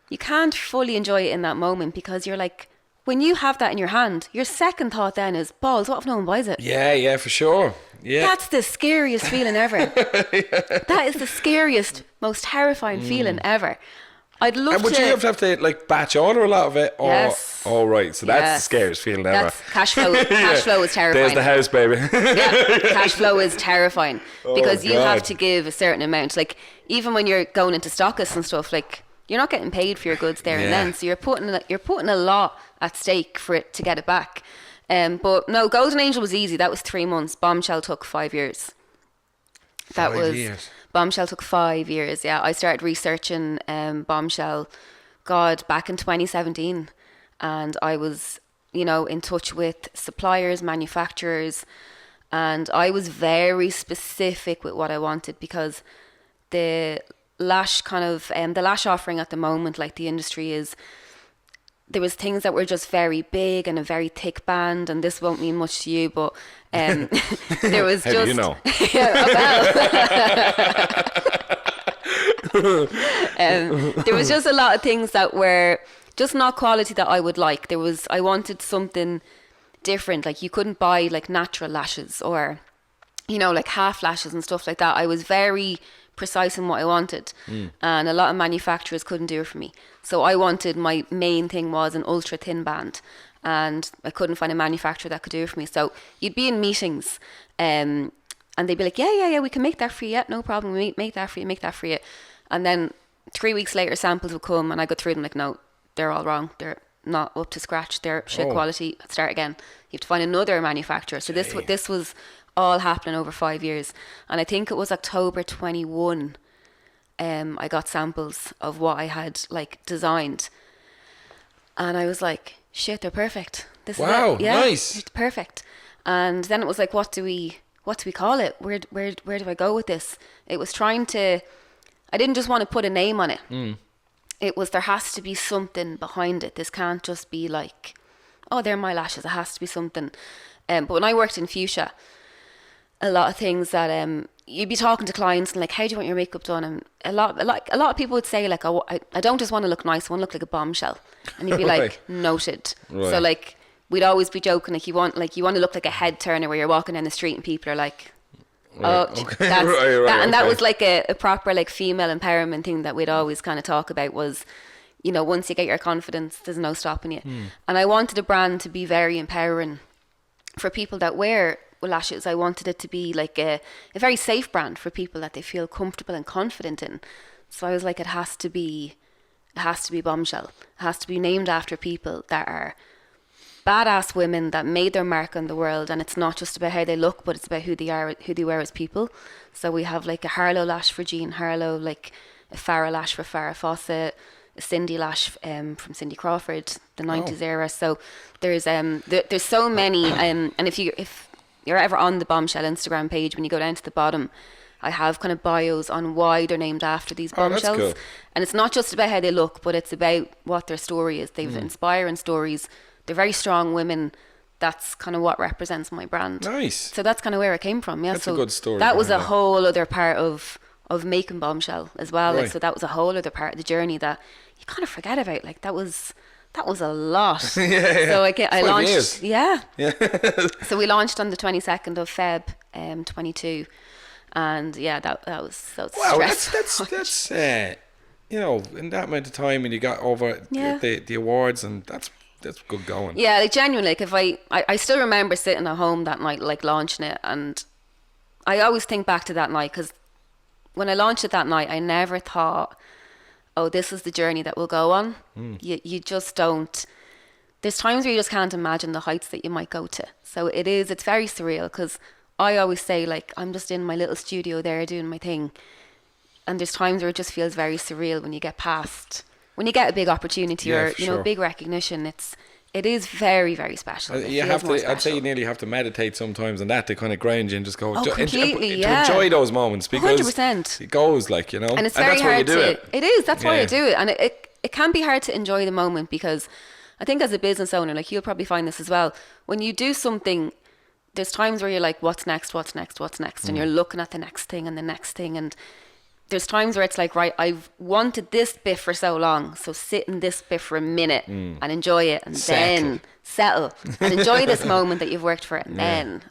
you can't fully enjoy it in that moment, because you're like, when you have that in your hand, your second thought then is, balls, what if no one buys it? Yeah, for sure. Yeah. That's the scariest feeling ever. That is the scariest, most terrifying feeling ever. I'd love And would to... you have to like batch order a lot of it? Or, Yes. Oh, right. So that's the Yes. scariest feeling ever. That's cash flow. Cash flow is terrifying. There's the house, baby. Yeah, cash flow is terrifying, because you have God. to give a certain amount. Like, even when you're going into stockists and stuff, like, you're not getting paid for your goods there and Yeah. then. So you're putting a lot at stake for it to get it back. But no, Golden Angel was easy. That was 3 months. Bombshell took 5 years. That 5 was years. Bombshell took 5 years. Yeah, I started researching Bombshell, God, back in 2017, and I was, you know, in touch with suppliers, manufacturers, and I was very specific with what I wanted, because the lash kind of the lash offering at the moment, like the industry is, there was things that were just very big and a very thick band, and this won't mean much to you, but there was How just do you know? There was just a lot of things that were just not quality that I would like. I wanted something different. Like, you couldn't buy like natural lashes, or, you know, like half lashes and stuff like that. I was very precise in what I wanted, and a lot of manufacturers couldn't do it for me. So I wanted, my main thing was an ultra thin band, and I couldn't find a manufacturer that could do it for me. So you'd be in meetings, and they'd be like, yeah, we can make that for you. Yeah, no problem. We make that for you. And then 3 weeks later, samples would come, and I go through them like, no, they're all wrong. They're not up to scratch. They're shit quality. Start again. You have to find another manufacturer. So this was all happening over 5 years. And I think it was October 21. I got samples of what I had like designed, and I was like, shit, they're perfect. This is it. Yeah, nice. It's perfect. And then it was like, what do we call it? Where do I go with this? It was trying to, I didn't just want to put a name on it. It was, there has to be something behind it. This can't just be like, oh, they're my lashes. It has to be something. But when I worked in Fuchsia, a lot of things that you'd be talking to clients and like, how do you want your makeup done? And a lot of people would say like, oh, I don't just want to look nice, I want to look like a bombshell. And you'd be Right. like, noted. Right. So like, we'd always be joking, like, you want to look like a head turner where you're walking down the street and people are like, oh, okay. that's Right, that, and that okay. was like a proper like female empowerment thing that we'd always kind of talk about, was, you know, once you get your confidence, there's no stopping you. And I wanted a brand to be very empowering for people that wear lashes. I wanted it to be like a very safe brand for people that they feel comfortable and confident in. So I was like, it has to be Bombshell. It has to be named after people that are badass women that made their mark on the world, and it's not just about how they look, but it's about who they are, who they were as people. So we have like a Harlow lash for Jean Harlow, like a Farrah lash for Farrah Fawcett, a Cindy lash from Cindy Crawford, the 90s era. So there's so many, and if you're ever on the Bombshell Instagram page, when you go down to the bottom, I have kind of bios on why they're named after these that's bombshells. cool. And it's not just about how they look, but it's about what their story is. They've inspiring stories. They're very strong women. That's kind of what represents my brand. Nice. So that's kind of where it came from. Yeah, That's so a good story that was a behind that. whole other part of making Bombshell as well. Like, Right. so that was a whole other part of the journey that you kind of forget about. Like, that was a lot. So I 5 launched. years. Yeah. So we launched on the 22nd of Feb, 22, and yeah, that was Wow, stressful. that's you know, in that amount of time, and you got over Yeah. the awards, and that's good going. Yeah, like genuinely, like if I still remember sitting at home that night, like launching it, and I always think back to that night, because when I launched it that night, I never thought, oh, this is the journey that we'll go on. You just don't. There's times where you just can't imagine the heights that you might go to. So it's very surreal, because I always say, like, I'm just in my little studio there doing my thing. and there's times where it just feels very surreal when you get a big opportunity Yeah, or for you know sure. big recognition. It is very, very special. It You feels have more to. I'd say special. you nearly have to meditate sometimes, and that to kind of ground you and just go. Oh, completely, to yeah. enjoy those moments because 100%. it goes like, you know, And it's very that's why you hard do to. it. It is. That's why Yeah. I do it, and it can be hard to enjoy the moment because I think as a business owner, like you'll probably find this as well. When you do something, there's times where you're like, "What's next? What's next? What's next?" And you're looking at the next thing and the next thing, and there's times where it's like, right, I've wanted this bit for so long, so sit in this bit for a minute and enjoy it, and then settle and enjoy this moment that you've worked for, and then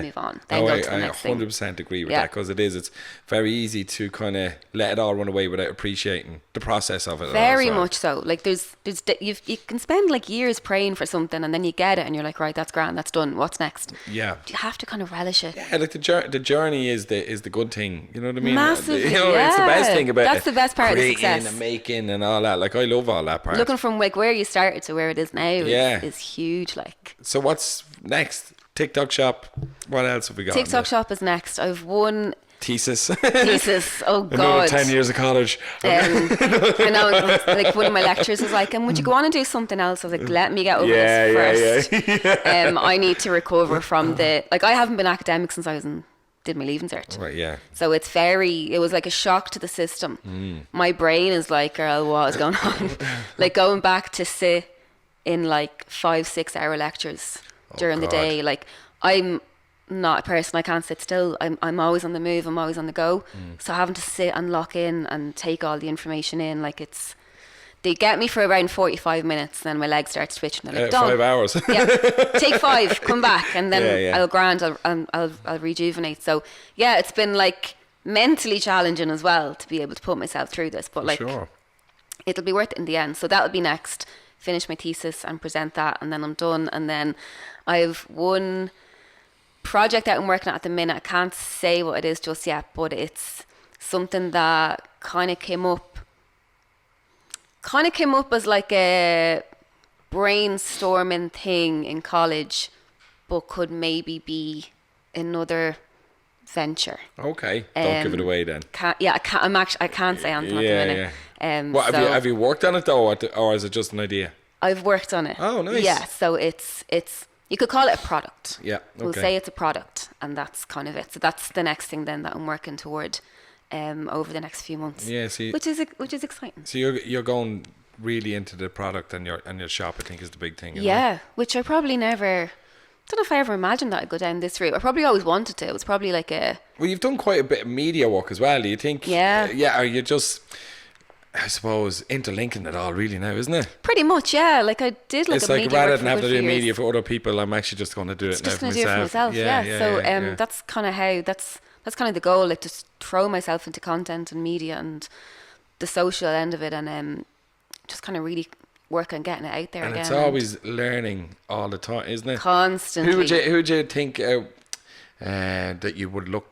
move on. Then go to the next thing. I 100% agree with Yeah. that because it's very easy to kind of let it all run away without appreciating the process of it. Very as well. much so. Like you can spend like years praying for something, and then you get it, and you're like, right, that's grand, that's done. What's next? Yeah. You have to kind of relish it. Yeah, like the journey is the good thing. You know what I mean? Massively, You know, it's the best yeah. thing about That's it. the best part of the Creating success. and making and all that. Like I love all that part. Looking from like where you started to where it is now Yeah. is huge. Like So what's next? TikTok shop. What else have we got? TikTok shop is next. I've won Thesis. thesis. Oh Another God. 10 years of college. I know, like one of my lecturers was like, would you go on and do something else? I was like, let me get over this first. I need to recover from I haven't been academic since did my leaving cert. Right, yeah. So it was like a shock to the system. My brain is like, girl, what is going on? Like going back to sit in like 5-6 hour lectures during the God. day. Like I'm not a person, I can't sit still. I'm always on the move, I'm always on the go. So having to sit and lock in and take all the information in, like they get me for around 45 minutes, then my legs start twitching. They're like, done. 5 hours. Yeah, take 5, come back, and then Yeah. I'll rejuvenate. So yeah, it's been like mentally challenging as well to be able to put myself through this, but like Sure. it'll be worth it in the end. So that'll be next. Finish my thesis and present that, and then I'm done. And then I've one project that I'm working at the minute. I can't say what it is just yet, but it's something that kind of came up as like a brainstorming thing in college, but could maybe be another venture. Okay. Don't give it away then. I can't say anything at the minute. What, have you worked on it though, or is it just an idea? I've worked on it. Oh, nice. Yeah, so it's you could call it a product. Yeah, We'll okay. say it's a product, and that's kind of it. So that's the next thing then that I'm working toward over the next few months. Yeah, see, which is exciting. so you're going really into the product and your shop, I think, is the big thing. you know? Yeah, which I probably never. I don't know if I ever imagined that I'd go down this route. I probably always wanted to. It was probably like a. Well, you've done quite a bit of media work as well. Do you think? Yeah. Yeah. Are you just, I suppose, interlinking it all really now, isn't it? Pretty much, yeah. Like I did like It's a like media rather work than for a have to good do few media years. for other people, I'm actually just going to do it now Just for gonna do it for myself, yeah. So that's kind of how that's kind of the goal, like to throw myself into content and media and the social end of it, and just kind of really work on getting it out there and again. it's always learning all the time, isn't it? Constantly. Who would you think that you would look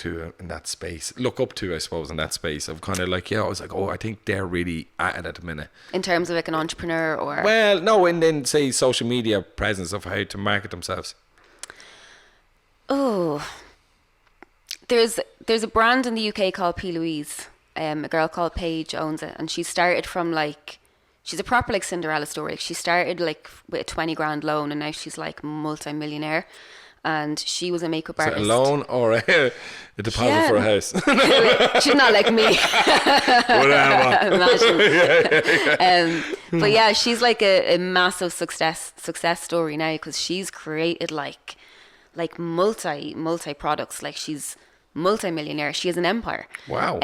up to, I suppose, in that space of kind of like, I was like, I think they're really at it at the minute. in terms of like an entrepreneur or Well, no, and then say social media presence of how to market themselves. there's a brand in the UK called P. Louise. A girl called Paige owns it, and she started from like, she's a proper like Cinderella story. Like, she started like with a 20 grand loan, and now she's like multi-millionaire. And she was a makeup Is it artist. a loan or a deposit Yeah. for a house? She's not like me. Whatever. Imagine. But yeah, she's like a massive success story now, because she's created like multi products. Like she's multi-millionaire. She has an empire. Wow.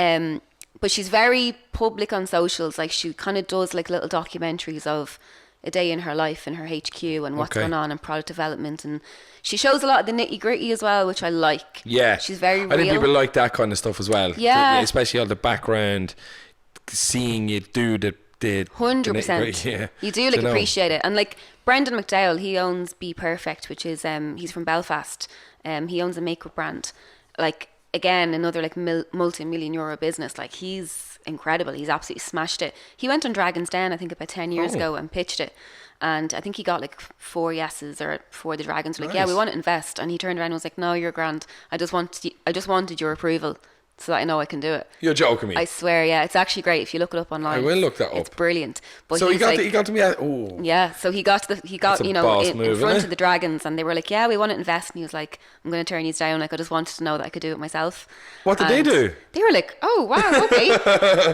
But she's very public on socials. Like she kind of does like little documentaries of a day in her life in her HQ and what's Okay. going on and product development, and she shows a lot of the nitty gritty as well, which I like. Yeah. She's very real. I think people like that kind of stuff as well. Yeah. Especially all the background, seeing you do the 100%. Yeah. You do like Dunno. appreciate it. And like Brendan McDowell, he owns Be Perfect, which is he's from Belfast. He owns a makeup brand. Like again, another like multi-million euro business. Like he's incredible. He's absolutely smashed it. He went on Dragon's Den, I think about 10 years ago, and pitched it. And I think he got like 4 yeses, or 4 the Dragons were like, yeah, we Nice. want to invest. And he turned around and was like, no, you're grand. I just wanted your approval so that I know I can do it. You're joking me. I swear, yeah. It's actually great if you look it up online. I will look that up. It's brilliant. But So he he got to me at, oh. Yeah, so he got That's a you know, boss in move, front isn't of the Dragons, and they were like, yeah, we want to invest. And he was like, I'm going to turn these down. Like, I just wanted to know that I could do it myself. What did they do? They were like, oh, wow, okay.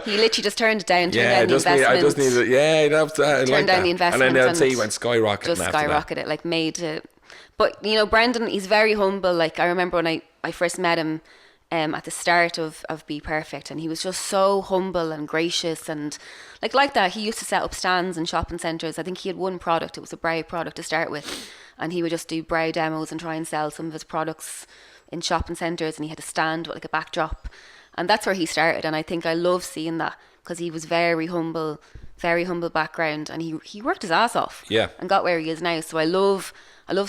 He literally just turned it down, turned down the investment. I just need it. Yeah, I'd have to, I like turned down that. the investment. And then they'd say he went skyrocketing just after that. skyrocketed, like made it. But, you know, Brendan, he's very humble. Like, I remember when I first met him, at the start of Be Perfect, and he was just so humble and gracious, and like that. He used to set up stands in shopping centres. I think he had one product, it was a brow product to start with, and he would just do brow demos and try and sell some of his products in shopping centres, and he had a stand with like a backdrop, and that's where he started. And I think I love seeing that, because he was very humble background, and he worked his ass off, and got where he is now. So I love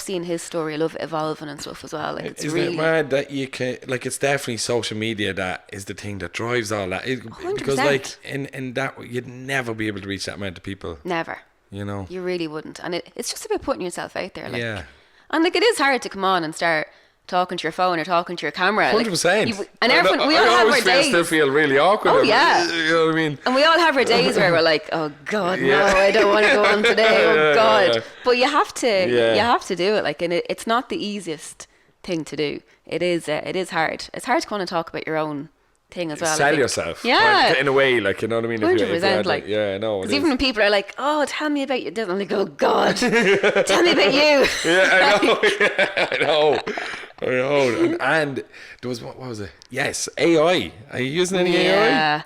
seeing his story. I love it evolving and stuff as well. Like, it's Isn't really it mad that you can, like, it's definitely social media that is the thing that drives all that. 100%. Because, like, in that, you'd never be able to reach that amount of people. Never. You know? You really wouldn't. And it's just about putting yourself out there. Like, yeah. And, like, it is hard to come on and start talking to your phone or talking to your camera. 100%. Like, and everyone, we all have our days. Still feel really awkward. Oh, yeah. You know what I mean? And we all have our days where we're like, oh God, no, I don't want to go on today. Oh God. Yeah. But you have to do it. Like, and it's not the easiest thing to do. It is hard. It's hard to kind of talk about your own thing as well. Sell yourself. Yeah. In a way, like, you know what I mean? 100%. Like, yeah, I know. Because even when people are like, oh, tell me about your this, I'm like, oh God, tell me about you. Yeah, I know. Yeah, I know. And there was, what was it? Yes, AI. Are you using any AI? Yeah.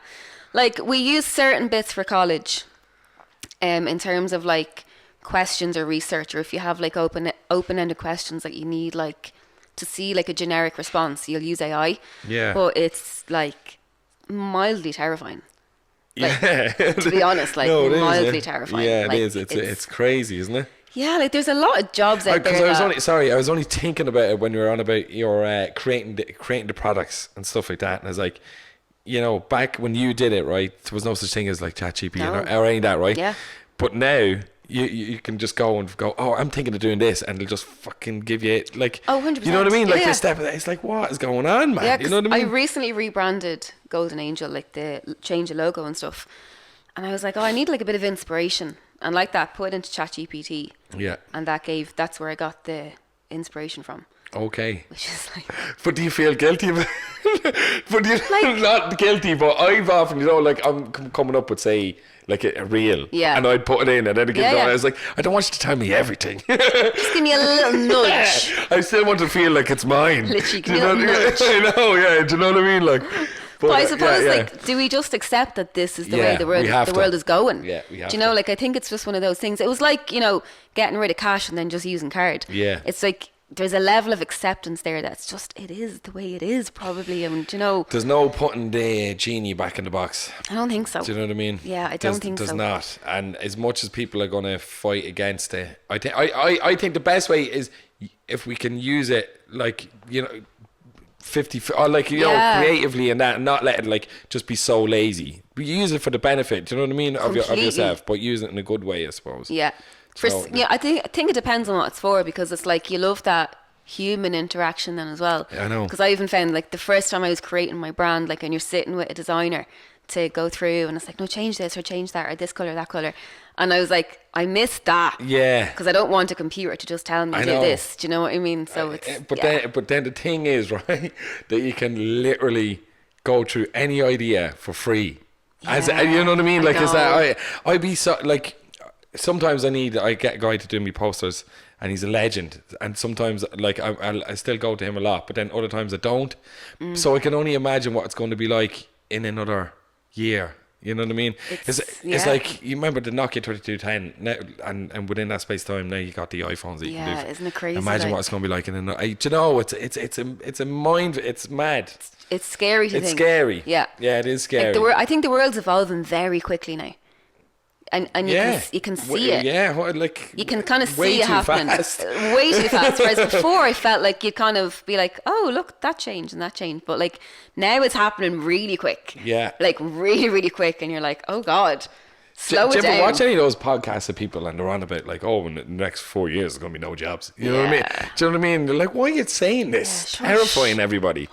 Like, we use certain bits for college, in terms of like questions or research, or if you have like open-ended questions that you need like to see like a generic response, you'll use AI. Yeah. But it's like mildly terrifying. Like, Yeah. to be honest, like mildly terrifying. Yeah, like, it is. It's crazy, isn't it? Yeah, like there's a lot of jobs out there. I was only thinking about it when you were on about your creating the products and stuff like that, and I was like, you know, back when you did it, right, there was no such thing as like ChatGPT or any of that, right? Yeah. But now you can just go, oh, I'm thinking of doing this, and it'll just fucking give you like, 100%. You know what I mean? Like, yeah. a step. It's like, what is going on, man? Yeah, you know what I mean? I recently rebranded Golden Angel, like the change of logo and stuff, and I was like, oh, I need like a bit of inspiration, and like that, put it into ChatGPT. Yeah. And that's where I got the inspiration from. Okay. Which is like. But do you feel guilty about but you Like, not guilty, but I've often, you know, like, I'm coming up with, say, like a reel. Yeah. And I'd put it in, and then again, I was like, I don't want you to tell me everything. just give me a little nudge. I still want to feel like it's mine. Literally, Do you know little nudge. I know, yeah. Do you know what I mean? Like, But I suppose, like, do we just accept that this is the way the world is going? Yeah, we have Do you know, to. like, I think it's just one of those things. It was like, you know, getting rid of cash and then just using card. Yeah. It's like, there's a level of acceptance there that's just, it is the way it is, probably. And, you know. There's no putting the genie back in the box. I don't think so. Do you know what I mean? Yeah, I don't think so. There's not. And as much as people are going to fight against it, I think the best way is if we can use it, like, you know, 50 or like, you know, creatively, and that, and not let it like just be so lazy. We use it for the benefit, do you know what I mean, of yourself, but use it in a good way, I suppose. Yeah. I think it depends on what it's for, because it's like you love that human interaction then as well. I know. Because I even found, like, the first time I was creating my brand, like, and you're sitting with a designer to go through, and it's like, no, change this or change that or this color, that color, and I was like, I missed that. Yeah. Because I don't want a computer to just tell me to do this. Do you know what I mean? So it's. But then the thing is, right, that you can literally go through any idea for free. Yeah, you know what I mean? Like, is that I I'd be so like. Sometimes I get a guy to do me posters, and he's a legend. And sometimes, like, I still go to him a lot, but then other times I don't. So I can only imagine what it's going to be like in another year. You know what I mean? It's like, you remember the Nokia 3210, now, and within that space of time, now you got the iPhones that you can do. Yeah, isn't it crazy? Imagine what it's going to be like in another. Do you know? It's a mind. It's mad. It's scary to think. It's scary. Yeah. Yeah, it is scary. Like, I think the world's evolving very quickly now. And you can see it. Yeah, like, you can kind of way see it too happening. Fast. Way too fast. Whereas before, I felt like you'd kind of be like, oh, look, that changed and that changed. But like, now it's happening really quick. Yeah. Like, really, really quick. And you're like, oh God, slow it Do you down. ever watch any of those podcasts of people, and they're on about like, oh, in the next 4 years there's going to be no jobs. You know what I mean? Do you know what I mean? They're like, why are you saying this? Yeah, Terrifying everybody.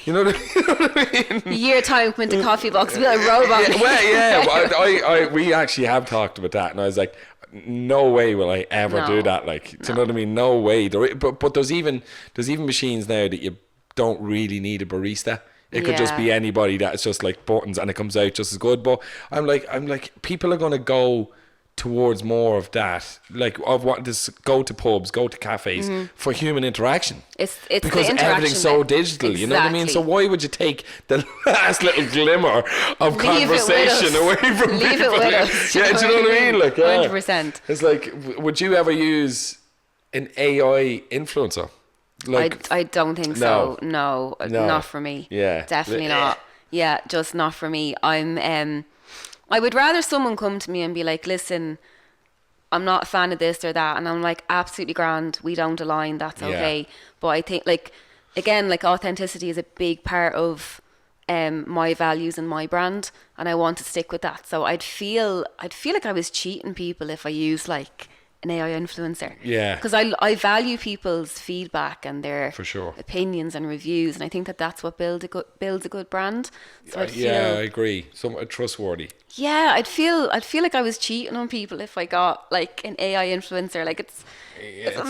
You know what I mean? A year time, come into coffee box, be like robot. Yeah, well, we actually have talked about that, and I was like, no way will I ever do that. Like, do you know what I mean? No way. But there's even machines now that you don't really need a barista. It could just be anybody that's just like buttons, and it comes out just as good. But I'm like, people are gonna go towards more of that, like of what this, go to pubs, go to cafes for human interaction. It's because the interaction everything's so bit. digital. Exactly. You know what I mean? So why would you take the last little glimmer of conversation away from Leave people? it with us. Yeah, do you know what I mean? Like, 100%. It's like, would you ever use an AI influencer? Like, I don't think so. No, not for me. Yeah, definitely not. Yeah, just not for me. I would rather someone come to me and be like, listen, I'm not a fan of this or that, and I'm like, absolutely grand, we don't align, that's okay. But I think, like, again, like, authenticity is a big part of my values and my brand, and I want to stick with that. So I'd feel like I was cheating people if I used like an AI influencer. Yeah. Because I value people's feedback and their opinions and reviews, and I think that's what builds a good brand. So I'd feel, I agree. Somewhat trustworthy. Yeah, I'd feel like I was cheating on people if I got like an AI influencer. Like it's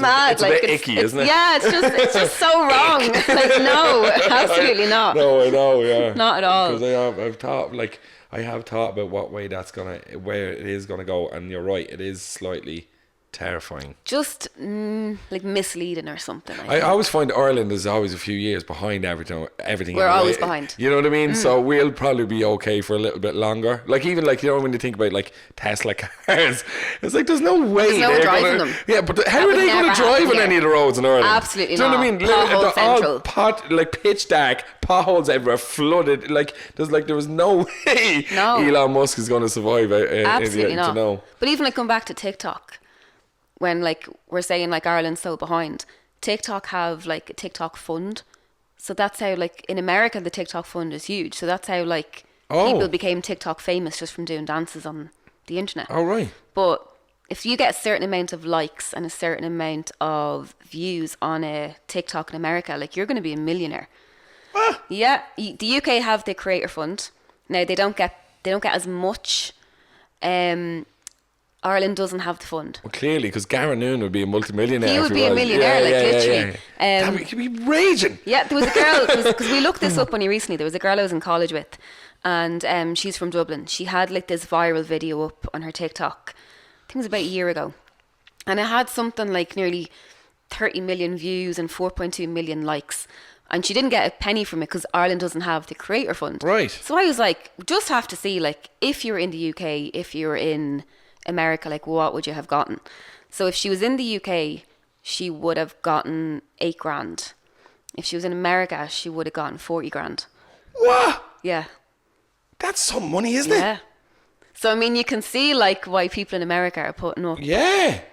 mad. It's like a bit icky, isn't it? Yeah, it's just so wrong. Like no, absolutely not. No, I know. Yeah. Not at all. Because I have thought about what way where it is gonna go, and you're right. It is slightly terrifying. Just like misleading or something. I always find Ireland is always a few years behind everything. We're always behind. You know what I mean? So we'll probably be okay for a little bit longer. Like, even like, you know, when you think about like Tesla cars, it's like there's no way no they're driving gonna, them. Yeah, but how are they going to drive on any of the roads in Ireland? Absolutely Do you know what I mean? Pothole central. Like pitch dark, potholes everywhere, flooded. Like there was no way Elon Musk is going to survive. Absolutely not. No. But even like, come back to TikTok. When like we're saying like Ireland's so behind, TikTok have like a TikTok fund, so that's how, like, in America the TikTok fund is huge. So that's how like people became TikTok famous, just from doing dances on the internet. Oh right. But if you get a certain amount of likes and a certain amount of views on a TikTok in America, like, you're going to be a millionaire. Yeah, the UK have the creator fund. Now they don't get as much. Ireland doesn't have the fund. Well, clearly, because Garen Noon would be a multi-millionaire. He would be a millionaire, literally. He'd be raging. Yeah, there was a girl, because we looked this up only recently. There was a girl I was in college with, and she's from Dublin. She had like this viral video up on her TikTok. I think it was about a year ago. And it had something like nearly 30 million views and 4.2 million likes. And she didn't get a penny from it because Ireland doesn't have the creator fund. Right. So I was like, just have to see, like, if you're in the UK, if you're in America, like, what would you have gotten? So if she was in the UK, she would have gotten 8 grand. If she was in America, she would have gotten 40 grand. What? Yeah. That's some money, isn't it? Yeah. So I mean, you can see like why people in America are putting up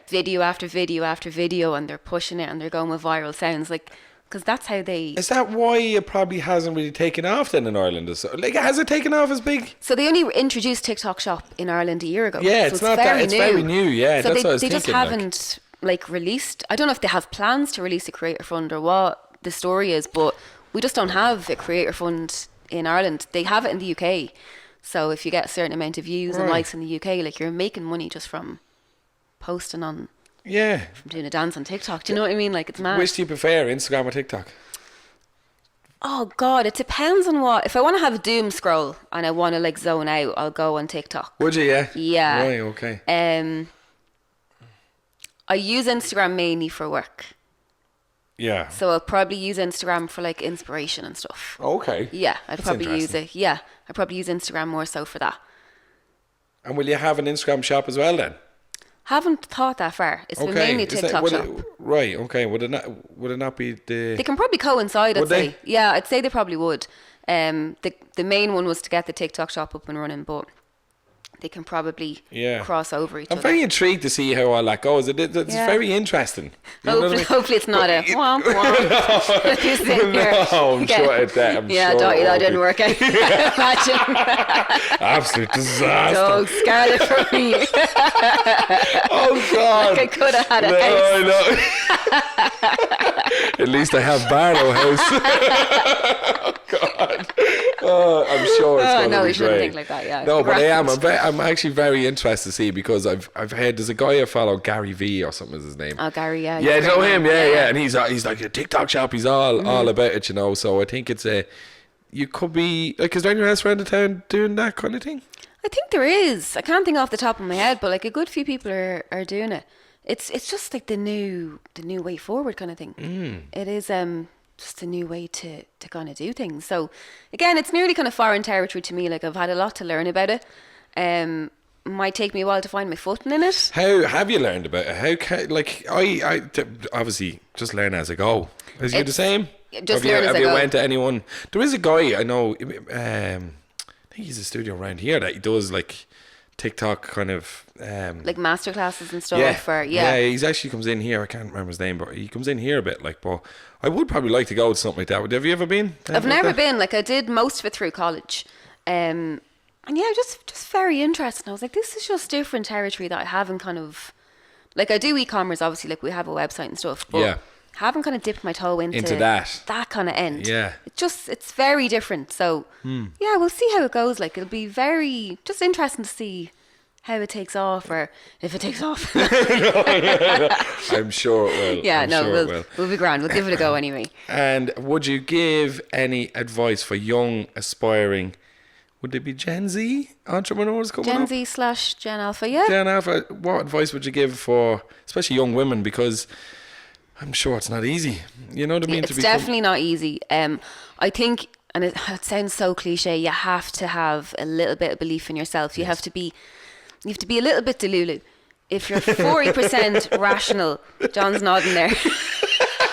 video after video after video, and they're pushing it and they're going with viral sounds, like, because that's how they... Is that why it probably hasn't really taken off then in Ireland? Like, has it taken off as big? So they only introduced TikTok Shop in Ireland a year ago. Yeah, so it's not that. It's very new. Yeah, so that's what I was they thinking. just haven't like released. I don't know if they have plans to release a creator fund or what the story is, but we just don't have a creator fund in Ireland. They have it in the UK. So if you get a certain amount of views and likes in the UK, like, you're making money just from posting on... Yeah. From doing a dance on TikTok. Do you know what I mean? Like, it's mad. Which do you prefer, Instagram or TikTok? Oh, God. It depends on what... If I want to have a doom scroll and I want to, like, zone out, I'll go on TikTok. Would you, yeah? Yeah. Right, okay. I use Instagram mainly for work. Yeah. So I'll probably use Instagram for, like, inspiration and stuff. Okay. Yeah, I'd probably use it. Yeah, I'd probably use Instagram more so for that. And will you have an Instagram shop as well then? Haven't thought that far. It's been mainly a TikTok shop. Right, okay. Would it not be the... They can probably coincide, I'd say. They? Yeah, I'd say they probably would. The main one was to get the TikTok shop up and running, but they can probably cross over each other. I'm very intrigued to see how all that goes. It's very interesting. Hopefully it's not a womp womp. No, I'm sure it did. That didn't work out. Imagine. Absolute disaster. Don't scare it for me. Oh, God. Like, I could have had a house. I know. At least I have Barlow House. Oh, God. Oh, I'm sure it's going to no, be you shouldn't great. think like that. Yeah. No, but I am. Right. I'm actually very interested to see because I've heard there's a guy I follow, Gary V or something is his name. Oh, Gary, yeah. Yeah, he's you know great, him. man. Yeah. And he's like a TikTok shop. He's all about it, you know. So I think it's you could be like, is there anyone else around the town doing that kind of thing? I think there is. I can't think off the top of my head, but like a good few people are doing it. It's just like the new way forward kind of thing. It is just a new way to kind of do things. So again, it's nearly kind of foreign territory to me. Like I've had a lot to learn about it. Might take me a while to find my footing in it. How have you learned about it? How can I obviously just learn as I go. Is you the same? Just have learn you, as have I you go. went to anyone? There is a guy I know. I think he's a studio around here that he does like TikTok kind of Like masterclasses and stuff. yeah. Yeah. He's actually comes in here. I can't remember his name, but he comes in here a bit. Like, but I would probably like to go to something like that. Have you ever been? I've never been. Like I did most of it through college. And yeah, just very interesting. I was like, this is just different territory that I haven't kind of, like I do e-commerce obviously, like we have a website and stuff, but Yeah. haven't kind of dipped my toe into that kind of end. Yeah. It's very different. So yeah, we'll see how it goes. Like it'll be very just interesting to see how it takes off, or if it takes off. I'm sure it will. Yeah, I'm no, sure it will. we'll be grand. We'll give it a go anyway. And would you give any advice for young, aspiring, would they be Gen Z entrepreneurs coming Gen up? Z/Gen Alpha, yeah. Gen Alpha, what advice would you give for, especially young women? Because I'm sure it's not easy. You know what I mean? It's definitely not easy. I think, and it sounds so cliche, you have to have a little bit of belief in yourself. You have to be a little bit delulu. If you're 40% rational, John's nodding there.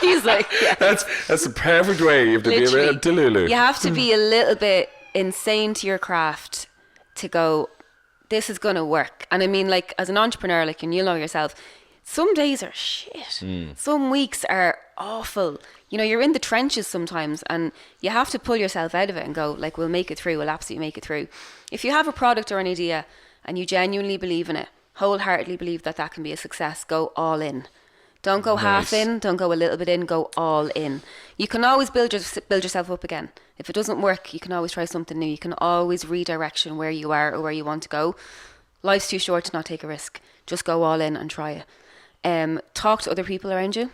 He's like, yeah. That's the perfect way. You have to Literally, be a real delulu. You have to be a little bit insane to your craft to go, this is going to work. And I mean, like, as an entrepreneur, like, and you know yourself, some days are shit. Some weeks are awful. You know, you're in the trenches sometimes and you have to pull yourself out of it and go, like, we'll make it through. We'll absolutely make it through. If you have a product or an idea and you genuinely believe in it, wholeheartedly believe that can be a success, go all in. Don't go half in, don't go a little bit in, go all in. You can always build yourself up again. If it doesn't work, you can always try something new. You can always redirection where you are or where you want to go. Life's too short to not take a risk. Just go all in and try it. Talk to other people around you.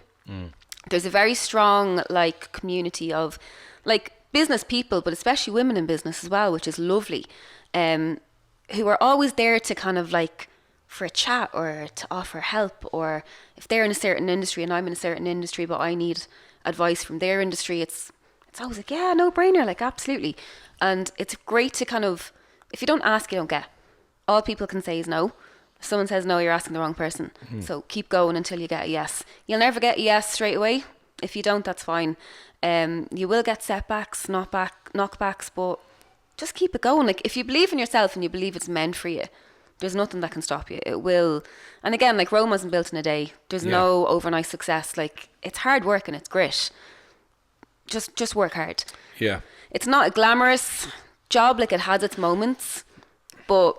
There's a very strong like community of like business people, but especially women in business as well, which is lovely, who are always there to kind of like for a chat or to offer help, or if they're in a certain industry and I'm in a certain industry but I need advice from their industry, it's always like, yeah, no brainer, like absolutely. And it's great to kind of, if you don't ask, you don't get. All people can say is no. If someone says no, you're asking the wrong person. So keep going until you get a yes. You'll never get a yes straight away. If you don't, that's fine. You will get setbacks, knockbacks, but just keep it going. Like if you believe in yourself and you believe it's meant for you, there's nothing that can stop you. It will. And again, like Rome wasn't built in a day. There's no overnight success. Like it's hard work and it's grit. Just work hard. Yeah. It's not a glamorous job. Like it has its moments, but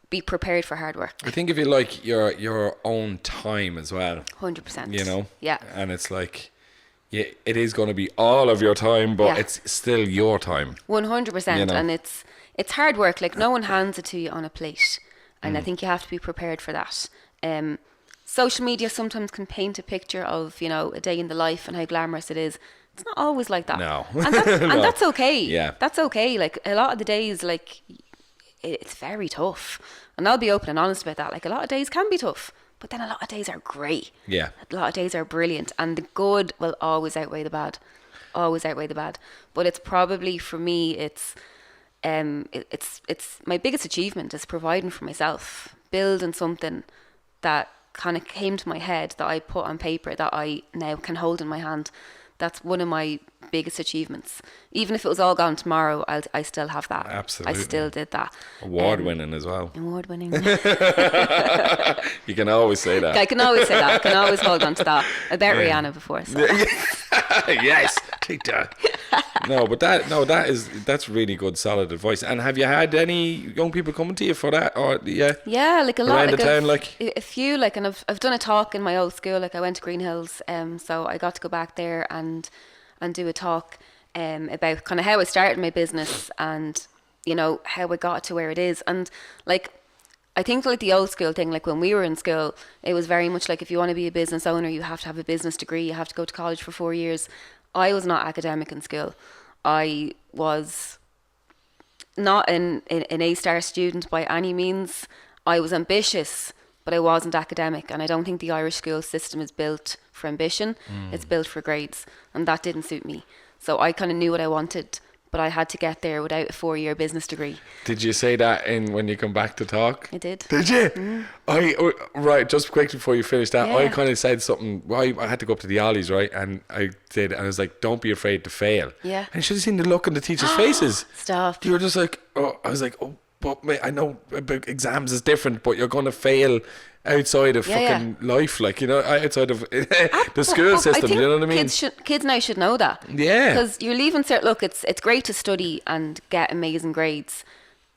be prepared for hard work. I think if you like your own time as well, 100%. you know? Yeah. And it's like, yeah, it is going to be all of your time, but it's still your time. 100%. You know? And it's hard work. Like no one hands it to you on a plate. And I think you have to be prepared for that. Social media sometimes can paint a picture of, you know, a day in the life and how glamorous it is. It's not always like that. No. And that's okay. Yeah. That's okay. Like a lot of the days, like it's very tough. And I'll be open and honest about that. Like a lot of days can be tough, but then a lot of days are great. Yeah. A lot of days are brilliant, and the good will always outweigh the bad. Always outweigh the bad. But it's probably for me, it's my biggest achievement is providing for myself, building something that kind of came to my head that I put on paper that I now can hold in my hand. That's one of my biggest achievements. Even if it was all gone tomorrow, I still have that. Absolutely. I still did that. Award winning as well. Award winning. You can always say that. I can always say that. I can always hold on to that. I bet Rihanna before. So. Yes, take that. That's really good, solid advice. And have you had any young people coming to you for that, or Yeah, like a lot. Around the town, like a few, like, and I've done a talk in my old school. Like I went to Green Hills, so I got to go back there and do a talk. about kind of how I started my business and, you know, how I got to where it is. And like, I think like the old school thing, like when we were in school, it was very much like if you want to be a business owner, you have to have a business degree, you have to go to college for 4 years. I was not academic in school. I was not an A-star student by any means. I was ambitious, but I wasn't academic. And I don't think the Irish school system is built for ambition. It's built for grades. And that didn't suit me. So I kind of knew what I wanted, but I had to get there without a 4-year business degree. Did you say that in when you come back to talk? I did. Did you? Right, just quick before you finish that, I kind of said something. Well, I had to go up to the Ollies, right? And I did, and I was like, don't be afraid to fail. Yeah. And you should have seen the look on the teachers' faces. Stop. You were just like, oh, I was like, oh, but mate, I know about exams is different, but you're going to fail outside of fucking life, like, you know, outside of the school system, you know what I mean? Kids now should know that. Yeah. Because you're leaving cert. Look, it's great to study and get amazing grades.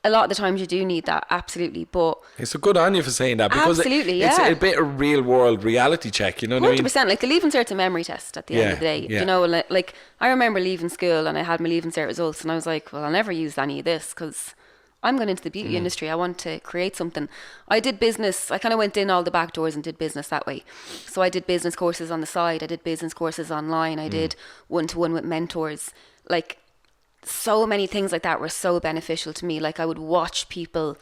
A lot of the times you do need that, absolutely. But it's a good on you for saying that, because absolutely, it's a bit of real world reality check, you know what I mean? 100%. Like the leaving cert's a memory test at the end of the day. Yeah. You know, like I remember leaving school and I had my leaving cert results, and I was like, well, I'll never use any of this because I'm going into the beauty industry. I want to create something. I did business. I kind of went in all the back doors and did business that way. So I did business courses on the side. I did business courses online. I did one-to-one with mentors. Like, so many things like that were so beneficial to me. Like, I would watch people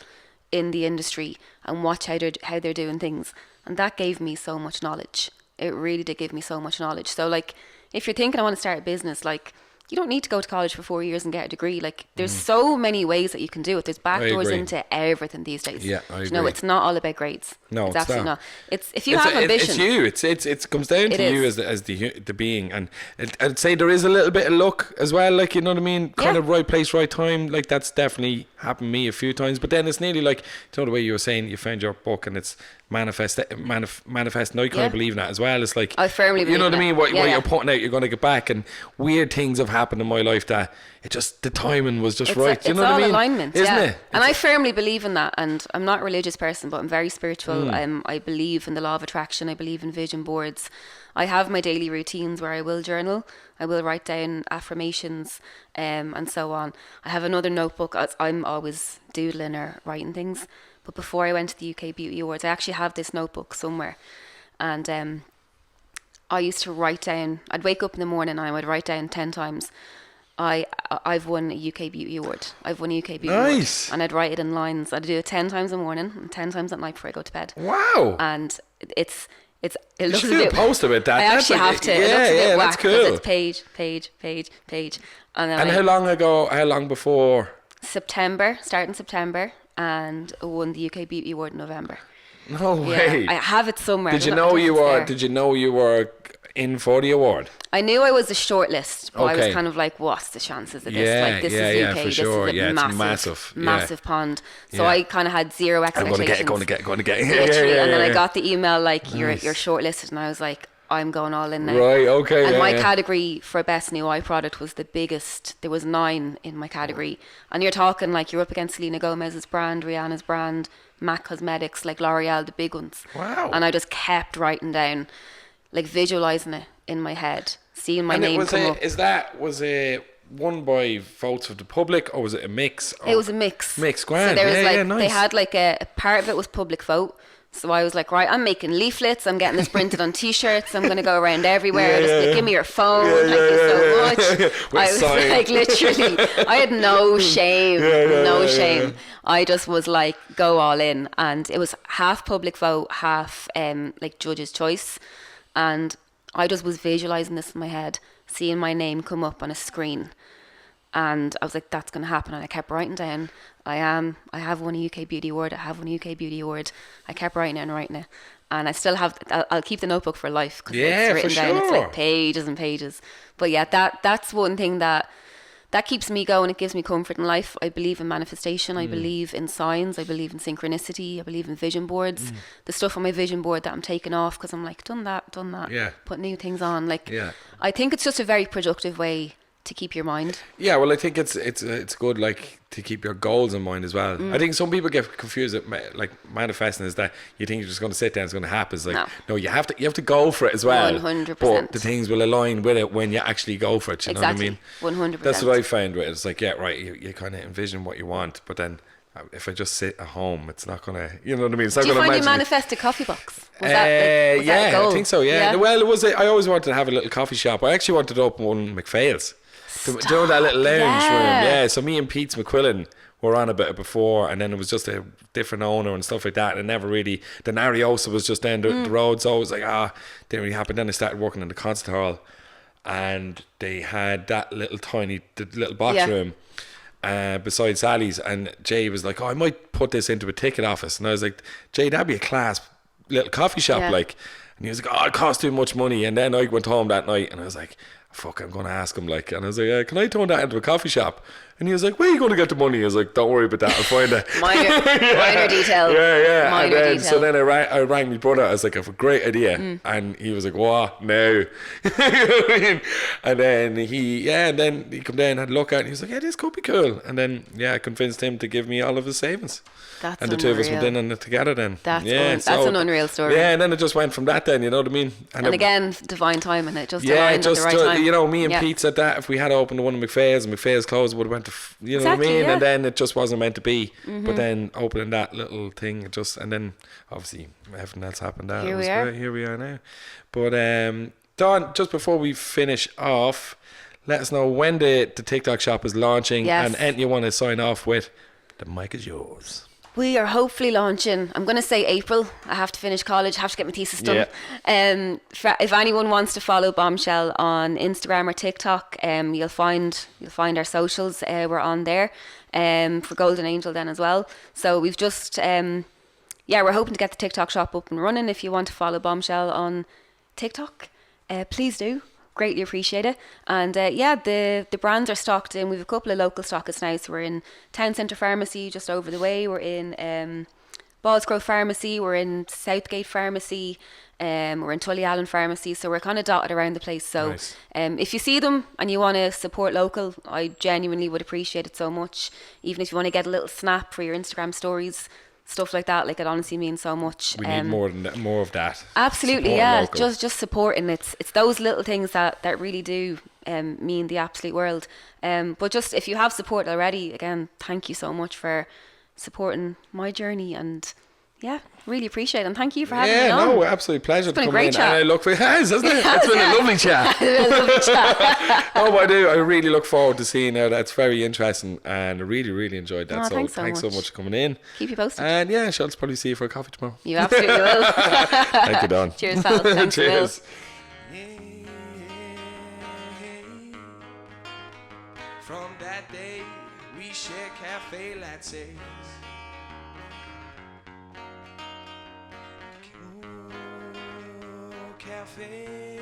in the industry and watch how they're doing things. And that gave me so much knowledge. It really did give me so much knowledge. So, like, if you're thinking I want to start a business, like, you don't need to go to college for 4 years and get a degree. Like, there's so many ways that you can do it. There's backdoors into everything these days. Yeah, I agree. You know, it's not all about grades. No, it's absolutely not. It's if you have ambition. It's you. It comes down to you as the being, and I'd say there is a little bit of luck as well. Like, you know what I mean? Kind of right place, right time. Like, that's definitely happened to me a few times. But then it's nearly like, you know, the way you were saying you found your book and it's manifest. And I kind of believe in that as well. It's like, I firmly believe you know what I mean? What you're putting out, you're going to get back. And weird things have happened in my life that it just, the timing was just right. You know what I mean? It's all alignment, isn't it? And I firmly believe in that. And I'm not a religious person, but I'm very spiritual. I believe in the law of attraction. I believe in vision boards. I have my daily routines where I will journal. I will write down affirmations, and so on. I have another notebook. I'm always doodling or writing things. But before I went to the UK Beauty Awards, I actually have this notebook somewhere. And I used to write down, I'd wake up in the morning and I would write down 10 times, I've won a UK Beauty Award. I've won a UK Beauty Award. And I'd write it in lines. I'd do it 10 times in the morning and 10 times at night before I go to bed. Wow. And it looks a bit... post about that. I actually have to. It looks a bit whack because it's page. And how long before? Starting September, and I won the UK Beauty Award in November. No way. I have it somewhere. Did you know you were in for the award? I knew I was a shortlist, but I was kind of like, what's the chances of this? Like, this is UK, for this sure. is a massive pond. So I kind of had zero expectations. I'm going to get. Literally, and then I got the email like, you're shortlisted, and I was like, I'm going all in now. Right, okay. And my category for best new eye product was the biggest. There was 9 in my category. And you're talking like you're up against Selena Gomez's brand, Rihanna's brand, MAC Cosmetics, like L'Oreal, the big ones. Wow. And I just kept writing down, like visualizing it in my head, seeing my name come up. Was it won by votes of the public, or was it a mix? It was a mix. Mix, grand. So there was nice. They had like a part of it was public vote. So I was like, right, I'm making leaflets. I'm getting this printed on T-shirts. I'm going to go around everywhere. Like, give me your phone. Thank you so much. I was like, literally, I had no shame. No shame. I just was like, go all in. And it was half public vote, half like judge's choice. And I just was visualizing this in my head, seeing my name come up on a screen. And I was like, that's going to happen. And I kept writing down, I have won a UK Beauty Award. I have won a UK Beauty Award. I kept writing it. And I still have, I'll keep the notebook for life. Because it's written down. It's like pages and pages. But yeah, that's one thing that keeps me going. It gives me comfort in life. I believe in manifestation. I believe in signs. I believe in synchronicity. I believe in vision boards. The stuff on my vision board that I'm taking off because I'm like, done that. Yeah. Put new things on. Like, I think it's just a very productive way to keep your mind. Yeah, well, I think it's good, like, to keep your goals in mind as well. I think some people get confused that like manifesting is that you think you're just going to sit down, it's going to happen. It's like no, you have to go for it as well. 100%. But the things will align with it when you actually go for it. You know what I mean? 100%. That's what I found with it. It's like, yeah, right. You kind of envision what you want, but then if I just sit at home, it's not gonna. You know what I mean? It's not Do you gonna find you magically- manifest a coffee box? Was that a yeah, goal? I think so. Yeah. Well, it was. I always wanted to have a little coffee shop. I actually wanted to open one in McPhail's. Do you know that little lounge room? Yeah. So me and Pete McQuillan were on about it before, and then it was just a different owner and stuff like that. And it never really. Then Ariosa was just down the road, so it was like didn't really happen. Then I started working in the concert hall, and they had that little little box room. Beside Sally's, and Jay was like, I might put this into a ticket office, and I was like, Jay, that'd be a class little coffee shop, like. And he was like, it costs too much money. And then I went home that night and I was like, fuck, I'm going to ask him, like. And I was like, can I turn that into a coffee shop? And he was like, where are you going to get the money? I was like, don't worry about that, I'll find it. minor detail. Yeah. Minor and then, detail. so then I rang my brother. I was like, I have a great idea. And he was like, what? No. You know what I mean? And then he come down and had a look at it, and he was like, yeah, this could be cool. And then, I convinced him to give me all of his savings. That's and the two of us went in on it together then. That's an unreal story. Yeah, and then it just went from that then, you know what I mean? And again, divine timing, it just aligned at the right time. You know, me and Pete said that if we had opened the one in McPhail's and McPhail's closed, it would have went to, you know what I mean? Yeah. And then it just wasn't meant to be. But then opening that little thing, and then obviously everything else happened. Here we are now. But Dawn, just before we finish off, let us know when the TikTok shop is launching and anything you want to sign off with. The mic is yours. We are hopefully launching, I'm going to say April. I have to finish college, have to get my thesis done. If anyone wants to follow Bombshell on Instagram or TikTok, you'll find our socials. We're on there for Golden Angel then as well. So we've just, we're hoping to get the TikTok shop up and running. If you want to follow Bombshell on TikTok, please do. Greatly appreciate it. And the brands are stocked in. We have a couple of local stockists now. So we're in Town Centre Pharmacy just over the way. We're in Ballsgrove Pharmacy. We're in Southgate Pharmacy. We're in Tully Allen Pharmacy. So we're kind of dotted around the place. So nice. If you see them and you want to support local, I genuinely would appreciate it so much. Even if you want to get a little snap for your Instagram stories, stuff like that, like it honestly means so much. We need more of that. Absolutely, just supporting. It's those little things that really do mean the absolute world. But just if you have support already, again, thank you so much for supporting my journey, and really appreciate it. And thank you for having me on. No, absolute pleasure. It's been a great chat. And I look for hasn't it? It's been a lovely chat. I do. I really look forward to seeing how that's very interesting, and I really, really enjoyed that. So thanks so much for coming in. Keep you posted. And I'll probably see you for a coffee tomorrow. You absolutely will. Thank you, Dawn. Cheers, pal. Thanks, Cheers. From that day, we share cafe lattes. Cafe.